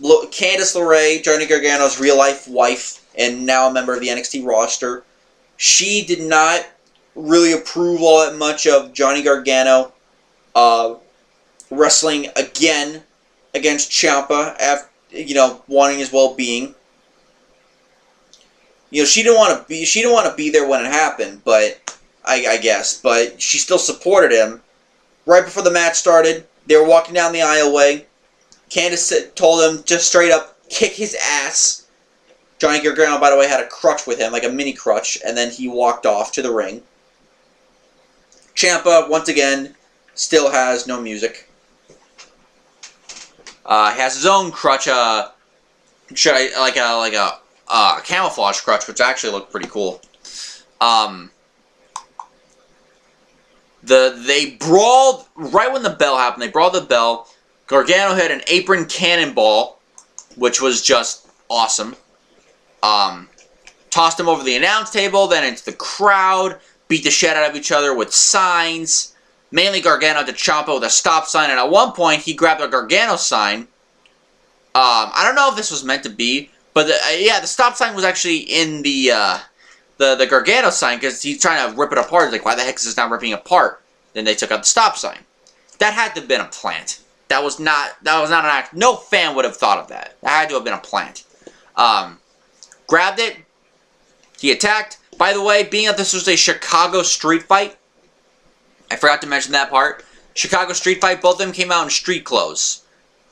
Candice LeRae, Johnny Gargano's real-life wife, and now a member of the NXT roster, she did not really approve all that much of Johnny Gargano wrestling again against Ciampa after, wanting his well-being. She didn't want to be there when it happened, but I guess, but she still supported him. Right before the match started, they were walking down the aisleway. Candice told him just straight up kick his ass. Johnny Gargano, by the way, had a crutch with him, like a mini crutch, and then he walked off to the ring. Ciampa, once again, still has no music. Has his own crutch, like a camouflage crutch, which actually looked pretty cool. They brawled right when the bell happened. They brawled the bell. Gargano hit an apron cannonball, which was just awesome. Tossed him over the announce table, then into the crowd. Beat the shit out of each other with signs. Mainly Gargano to Ciampa with a stop sign, and at one point he grabbed a Gargano sign. I don't know if this was meant to be, but the stop sign was actually in the Gargano sign because he's trying to rip it apart. He's like, why the heck is this not ripping apart? Then they took out the stop sign. That had to have been a plant. That was not an act. No fan would have thought of that. That had to have been a plant. Grabbed it. He attacked. By the way, being that this was a Chicago street fight, I forgot to mention that part. Chicago street fight, both of them came out in street clothes.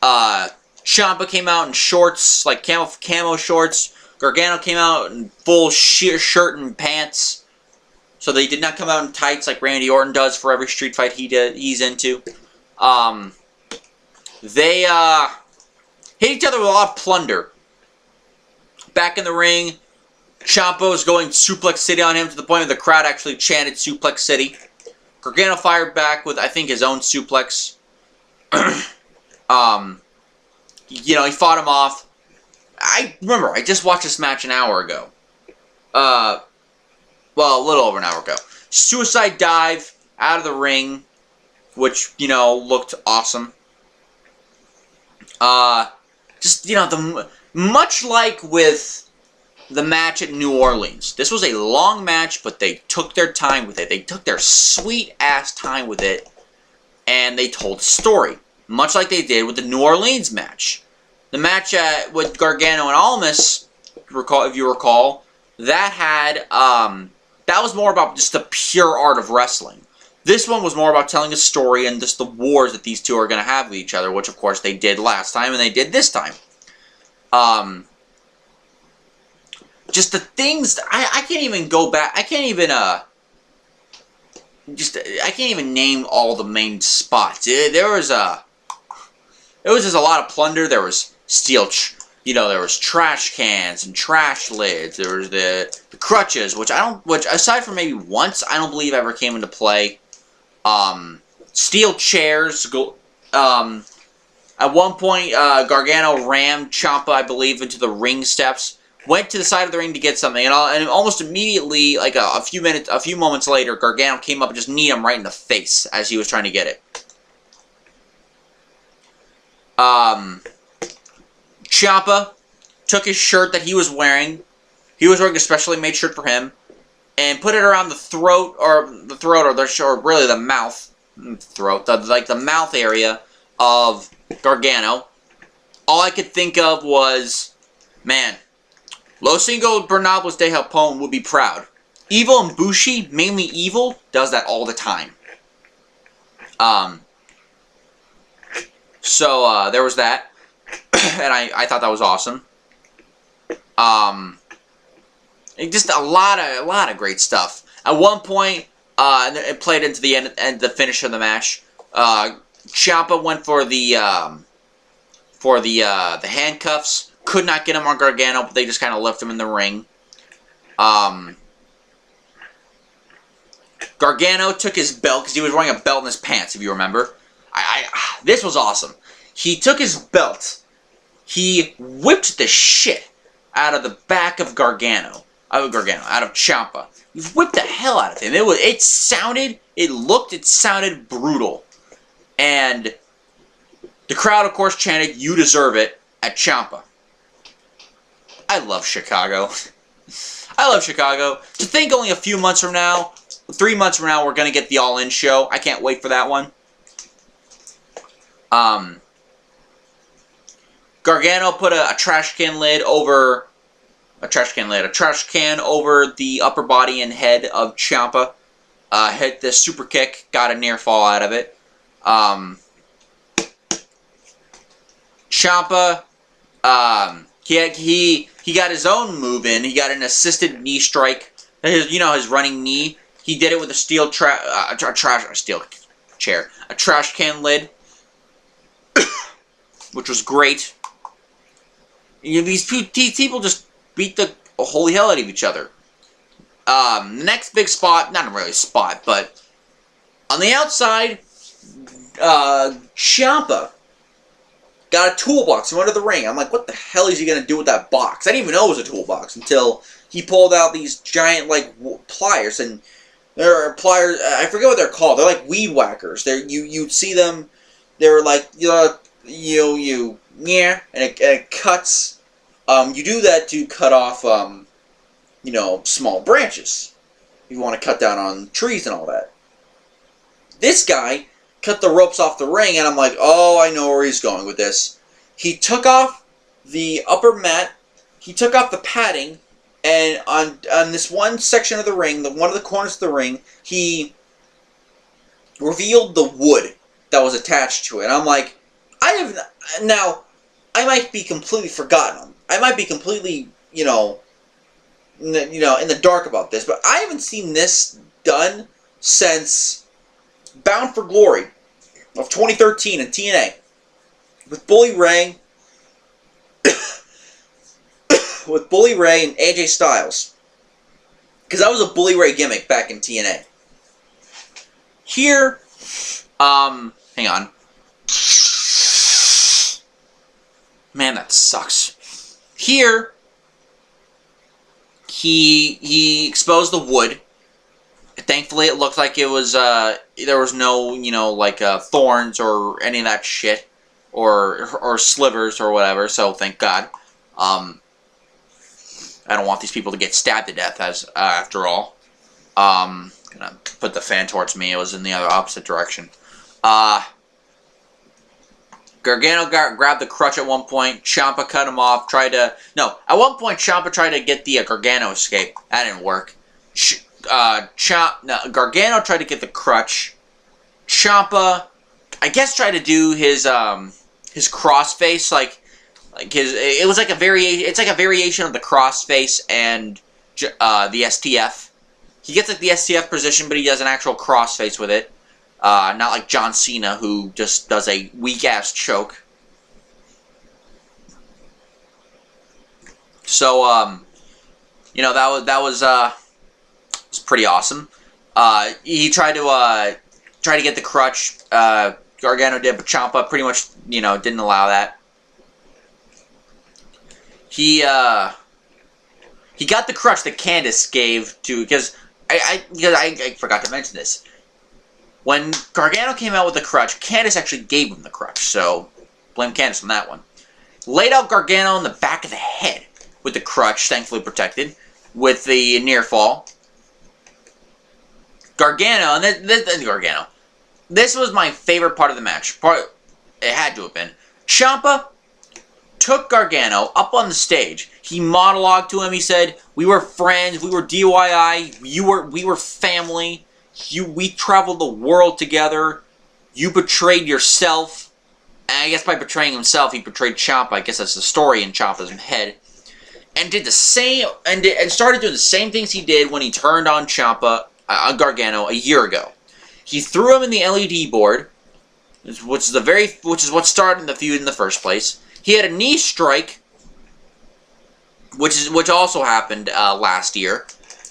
Ciampa came out in shorts, like camo shorts. Gargano came out in full shirt and pants. So they did not come out in tights like Randy Orton does for every street fight he's into. They hit each other with a lot of plunder. Back in the ring, Ciampa was going Suplex City on him to the point where the crowd actually chanted Suplex City. Gargano fired back with, I think, his own suplex. He fought him off. I remember, I just watched this match an hour ago. Well, a little over an hour ago. Suicide dive out of the ring, which, looked awesome. Much like with the match at New Orleans. This was a long match, but they took their time with it. They took their sweet-ass time with it, and they told a story. Much like they did with the New Orleans match. The match with Gargano and Almas, if you recall, that was more about just the pure art of wrestling. This one was more about telling a story and just the wars that these two are going to have with each other, which of course they did last time and they did this time. Just the things, I can't even go back, I can't even name all the main spots. There was just a lot of plunder. There was steel, there was trash cans and trash lids. There was the crutches, which aside from maybe once, I don't believe ever came into play. Steel chairs. At one point, Gargano rammed Ciampa, I believe, into the ring steps. Went to the side of the ring to get something, and almost immediately, like a few moments later, Gargano came up and just kneed him right in the face as he was trying to get it. Ciampa took his shirt that he was wearing a specially made shirt for him, and put it around the throat, or really the mouth, the mouth area of Gargano. All I could think of was, man, Los Ingobernables de Japón would be proud. Evil and Bushi, mainly Evil, does that all the time. So there was that, and I thought that was awesome. Just a lot of great stuff. At one point, it played into the end, the finish of the match. Ciampa went for the handcuffs. Could not get him on Gargano, but they just kind of left him in the ring. Gargano took his belt, because he was wearing a belt in his pants, if you remember. This was awesome. He took his belt. He whipped the shit out of the back of Gargano. Out of Ciampa. He whipped the hell out of him. It sounded brutal. And the crowd, of course, chanted, "You deserve it," at Ciampa. I love Chicago. I love Chicago. To think only a few months from now, 3 months from now, we're going to get the All In show. I can't wait for that one. Gargano put a trash can over the upper body and head of Ciampa. Hit the super kick, got a near fall out of it. Ciampa, he got his own move in. He got an assisted knee strike. His running knee. He did it with a steel trash can lid, which was great. These people just beat the holy hell out of each other. The next big spot, not really a spot, but on the outside, Ciampa got a toolbox from under the ring. I'm like, what the hell is he going to do with that box? I didn't even know it was a toolbox until he pulled out these giant, pliers. And there are pliers, I forget what they're called. They're like weed whackers. You see them, they're like, and it cuts. You do that to cut off, small branches. You want to cut down on trees and all that. This guy cut the ropes off the ring, and I'm like, oh, I know where he's going with this. He took off the upper mat, he took off the padding, and on this one section of the ring, one of the corners of the ring, he revealed the wood that was attached to it. And I'm like, I might be completely forgotten. I might be completely, in the dark about this, but I haven't seen this done since Bound for Glory of 2013 in TNA with Bully Ray, and AJ Styles, because that was a Bully Ray gimmick back in TNA. Here, hang on, man, that sucks. Here, he exposed the wood. Thankfully, it looked like it was, there was no, thorns or any of that shit, or slivers or whatever, so thank God. I don't want these people to get stabbed to death, after all. Gonna put the fan towards me, it was in the other opposite direction. Gargano grabbed the crutch at one point. Ciampa cut him off. At one point, Ciampa tried to get the Gargano escape. That didn't work. Gargano tried to get the crutch. Ciampa, I guess, tried to do his crossface, it was like a variation. It's like a variation of the crossface and the STF. He gets the STF position, but he does an actual crossface with it. Not like John Cena, who just does a weak-ass choke. So, that was pretty awesome. He tried to get the crutch. Gargano did, but Ciampa pretty much, didn't allow that. He got the crutch that Candice gave to, because I forgot to mention this. When Gargano came out with the crutch, Candice actually gave him the crutch, so Blame Candice on that one. Laid out Gargano in the back of the head with the crutch, thankfully protected, with the near fall. Gargano, and Gargano. This was my favorite part of the match. It had to have been. Ciampa took Gargano up on the stage. He monologued to him. He said, "We were friends. We were DIY. We were family. We traveled the world together. You betrayed yourself." And I guess by betraying himself, he betrayed Ciampa. I guess that's the story in Ciampa's head. And did the same, and started doing the same things he did when he turned on Ciampa, on Gargano a year ago. He threw him in the LED board, which is what started the feud in the first place. He had a knee strike, which also happened last year.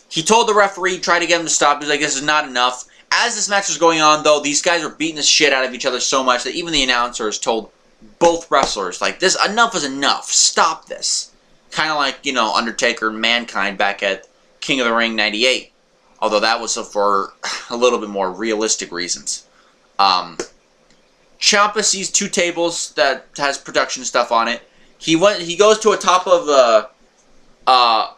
He told the referee, tried to get him to stop. He was like, "This is not enough." As this match was going on, though, these guys were beating the shit out of each other so much that even the announcers told both wrestlers, like, "This enough is enough. Stop this." Kind of like, you know, Undertaker and Mankind back at King of the Ring 98. Although that was for a little bit more realistic reasons. Ciampa sees two tables that has production stuff on it. He goes to a top of the...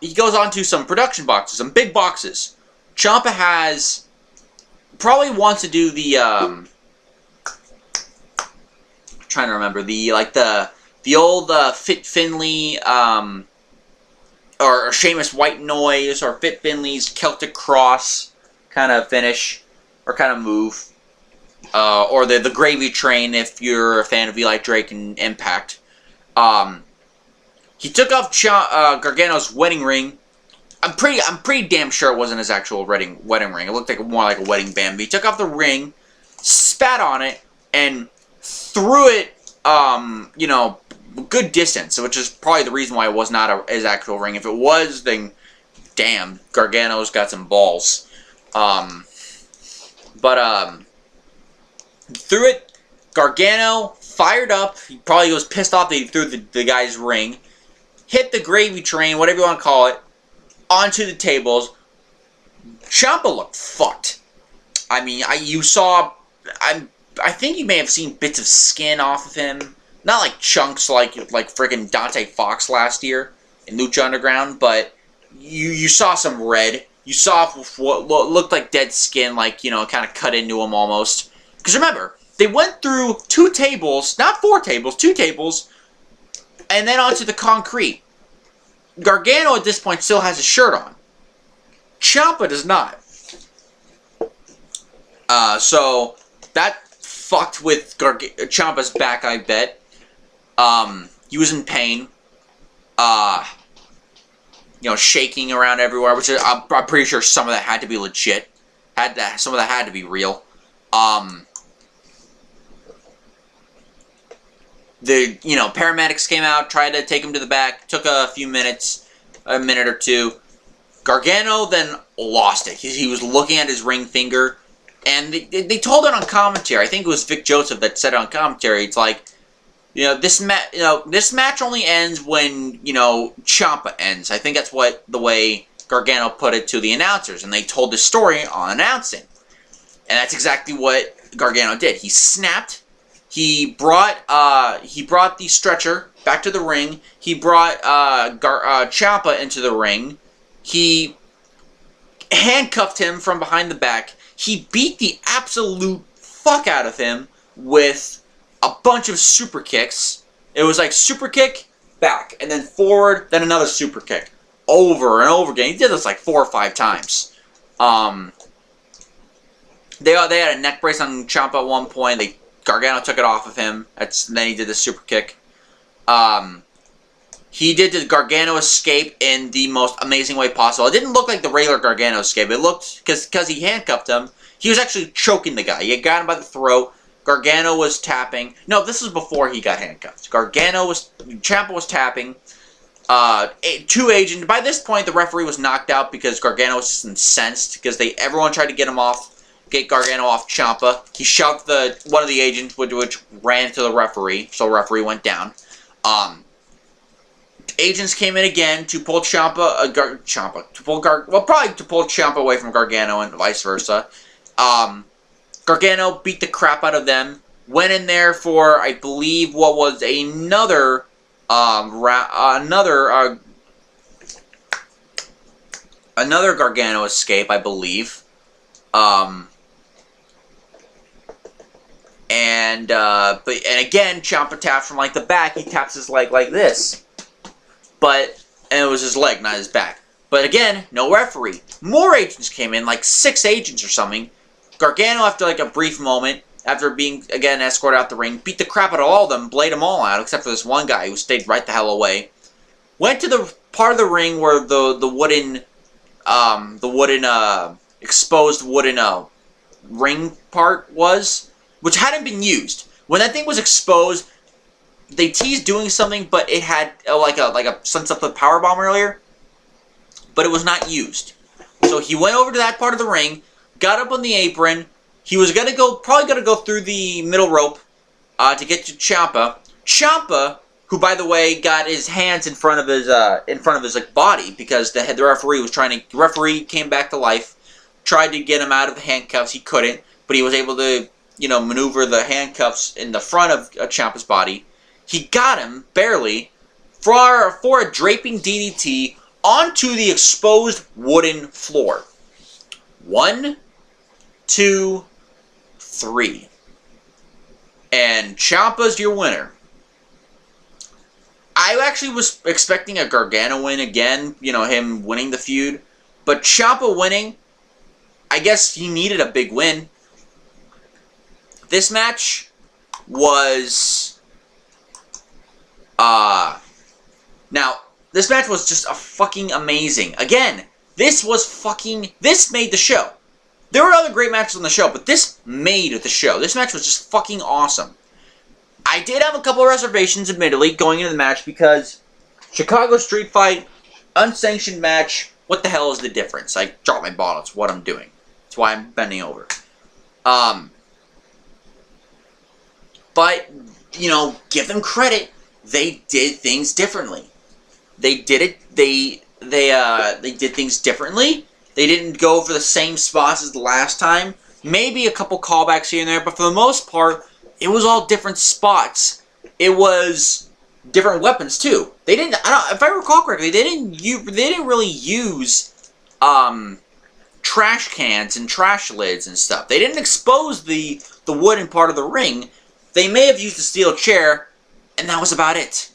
he goes onto some production boxes, some big boxes. Ciampa probably wants to do the... I'm trying to remember. The old Fit Finlay... or Sheamus White Noise, or Fit Finley's Celtic Cross kind of finish, or kind of move. Or the Gravy Train if you're a fan of Eli Drake and Impact. He took off Gargano's wedding ring. I'm pretty damn sure it wasn't his actual wedding ring. It looked like more like a wedding band. But he took off the ring, spat on it, and threw it, you know, good distance, which is probably the reason why it was not his actual ring. If it was, then damn, Gargano's got some balls. Threw it. Gargano fired up. He probably was pissed off that he threw the guy's ring. Hit the Gravy Train, whatever you want to call it, onto the tables. Ciampa looked fucked. I mean, I think you may have seen bits of skin off of him. Not like chunks like friggin' Dante Fox last year in Lucha Underground, but you saw some red. You saw what looked like dead skin, like, you know, kind of cut into him almost. Because remember, they went through 2 tables, not 4 tables, 2 tables, and then onto the concrete. Gargano at this point still has a shirt on. Ciampa does not. So that fucked with Ciampa's back, I bet. He was in pain. You know, shaking around everywhere, which is, I'm pretty sure some of that had to be legit. Some of that had to be real. You know, paramedics came out, tried to take him to the back, took a few minutes, a minute or two. Gargano then lost it. He was looking at his ring finger, and they told it on commentary. I think it was Vic Joseph that said it on commentary. It's like, you know, this match only ends when, you know, Ciampa ends. I think that's the way Gargano put it to the announcers, and they told the story on announcing. And that's exactly what Gargano did. He snapped. He brought the stretcher back to the ring. He brought Ciampa into the ring. He handcuffed him from behind the back. He beat the absolute fuck out of him with a bunch of super kicks. It was like super kick, back, and then forward, then another super kick. Over and over again. He did this like 4 or 5 times. They had a neck brace on Ciampa at one point. Gargano took it off of him. Then he did the super kick. He did the Gargano escape in the most amazing way possible. It didn't look like the regular Gargano escape. It looked, because he handcuffed him, he was actually choking the guy. He had got him by the throat. Gargano was tapping. No, this was before he got handcuffed. Ciampa was tapping. 2 agents. By this point, the referee was knocked out because Gargano was just incensed because everyone tried to get Gargano off Ciampa. He shoved one of the agents, which ran to the referee, so the referee went down. Agents came in again to pull probably to pull Ciampa away from Gargano and vice versa. Gargano beat the crap out of them Went in there for, I believe, what was another Gargano escape, I believe. And again, Ciampa taps from like the back. He taps his leg like this, and it was his leg, not his back. But again, no referee. More agents came in, like 6 agents or something. Gargano, after like a brief moment, after being again escorted out the ring, beat the crap out of all of them, blayed them all out, except for this one guy who stayed right the hell away. Went to the part of the ring where the exposed wooden ring part was, which hadn't been used. When that thing was exposed, they teased doing something, but it had like a sense of the powerbomb earlier, but it was not used. So he went over to that part of the ring, got up on the apron. He was probably gonna go through the middle rope to get to Ciampa. Ciampa, who by the way got his hands in front of his like body because the referee was trying to. The referee came back to life, tried to get him out of the handcuffs. He couldn't, but he was able to maneuver the handcuffs in the front of Ciampa's body. He got him barely for a draping DDT onto the exposed wooden floor. 1, 2, 3. And Ciampa's your winner. I actually was expecting a Gargano win again, him winning the feud. But Ciampa winning, I guess he needed a big win. This match was... this match was just fucking amazing. Again, this made the show. There were other great matches on the show, but this made the show. This match was just fucking awesome. I did have a couple of reservations, admittedly, going into the match because Chicago Street Fight, unsanctioned match, what the hell is the difference? I dropped my bottle. It's what I'm doing. That's why I'm bending over. But, give them credit. They did things differently. They did things differently. They didn't go for the same spots as the last time. Maybe a couple callbacks here and there, but for the most part, it was all different spots. It was different weapons too. They didn't. If I recall correctly, they didn't really use trash cans and trash lids and stuff. They didn't expose the wooden part of the ring. They may have used a steel chair, and that was about it.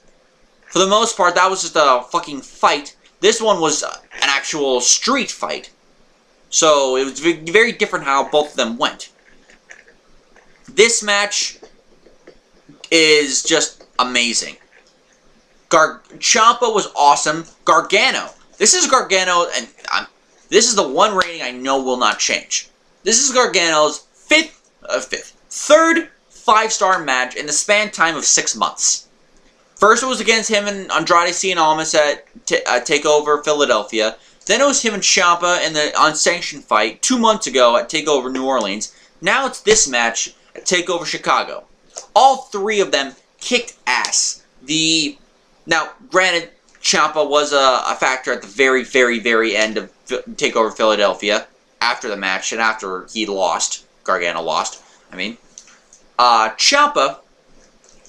For the most part, that was just a fucking fight. This one was an actual street fight. So it was very different how both of them went. This match is just amazing. Ciampa was awesome. Gargano. This is Gargano, and this is the one rating I know will not change. This is Gargano's third 5-star match in the span time of 6 months. First it was against him and Andrade Cien Almas at Takeover Philadelphia. Then it was him and Ciampa in the unsanctioned fight 2 months ago at Takeover New Orleans. Now it's this match at Takeover Chicago. All 3 of them kicked ass. Now, granted, Ciampa was a factor at the very, very, very end of Takeover Philadelphia after the match and after he lost. Gargano lost. Ciampa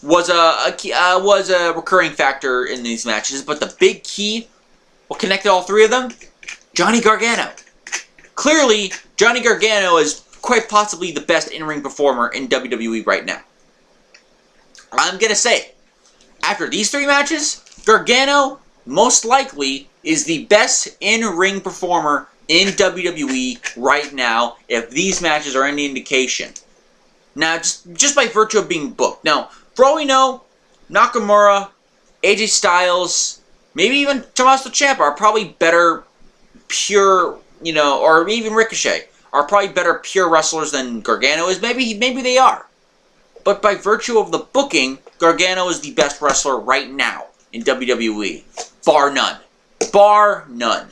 was a recurring factor in these matches, but the big key, what connected all 3 of them? Johnny Gargano. Clearly, Johnny Gargano is quite possibly the best in-ring performer in WWE right now. I'm gonna say, after these 3 matches, Gargano most likely is the best in-ring performer in WWE right now, if these matches are any indication. Now, just by virtue of being booked. Now, for all we know, Nakamura, AJ Styles, maybe even Tommaso Ciampa are probably better pure, or even Ricochet, are probably better pure wrestlers than Gargano is. Maybe they are. But by virtue of the booking, Gargano is the best wrestler right now in WWE. Bar none. Bar none.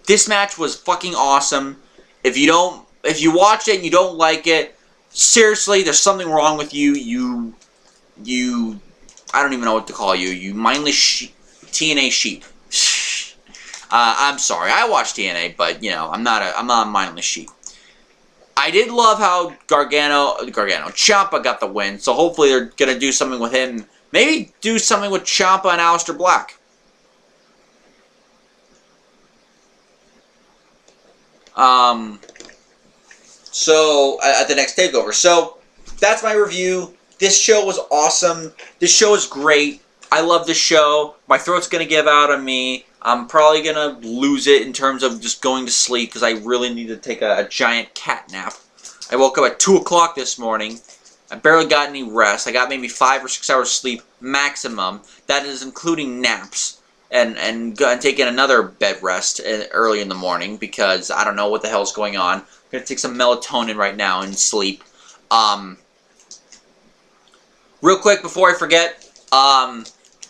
This match was fucking awesome. If you watch it and you don't like it, seriously, there's something wrong with you. I don't even know what to call you. You mindless TNA sheep. I'm sorry. I watch TNA, but I'm not a mindless sheep. I did love how Ciampa got the win, so hopefully they're going to do something with him. Maybe do something with Ciampa and Aleister Black. So, at the next Takeover. So, that's my review. This show was awesome. This show is great. I love this show. My throat's going to give out on me. I'm probably going to lose it in terms of just going to sleep because I really need to take a giant cat nap. I woke up at 2 o'clock this morning. I barely got any rest. I got maybe 5 or 6 hours sleep maximum. That is including naps. And taking another bed rest early in the morning because I don't know what the hell's going on. I'm going to take some melatonin right now and sleep. Real quick before I forget,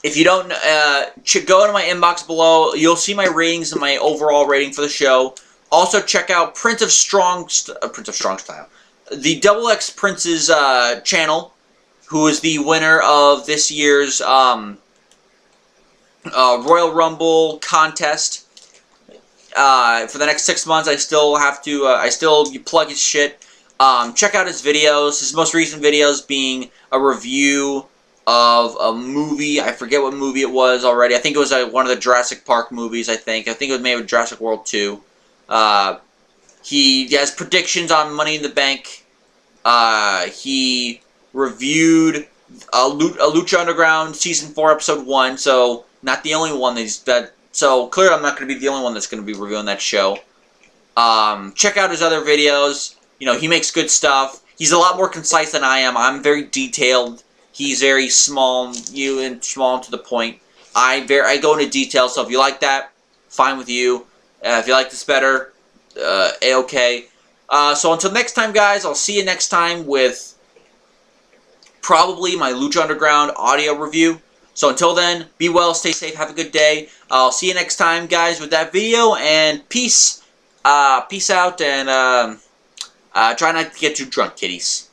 if you don't, go to my inbox below. You'll see my ratings and my overall rating for the show. Also, check out Prince of Strong Style. The Double X Prince's channel, who is the winner of this year's Royal Rumble contest. For the next 6 months, I still have to, plug his shit. Check out his videos. His most recent videos being a review of a movie. I forget what movie it was already. I think it was one of the Jurassic Park movies, I think it was maybe Jurassic World 2. He has predictions on Money in the Bank. He reviewed a Lucha Underground Season 4, Episode 1, so not the only one so clearly I'm not going to be the only one that's going to be reviewing that show. Check out his other videos. You know, he makes good stuff. He's a lot more concise than I am. I'm very detailed. He's very small and to the point. I go into detail, so if you like that, fine with you. If you like this better, A-okay. So until next time, guys, I'll see you next time with probably my Lucha Underground audio review. So until then, be well, stay safe, have a good day. I'll see you next time, guys, with that video, and peace. Peace out, and try not to get too drunk, kiddies.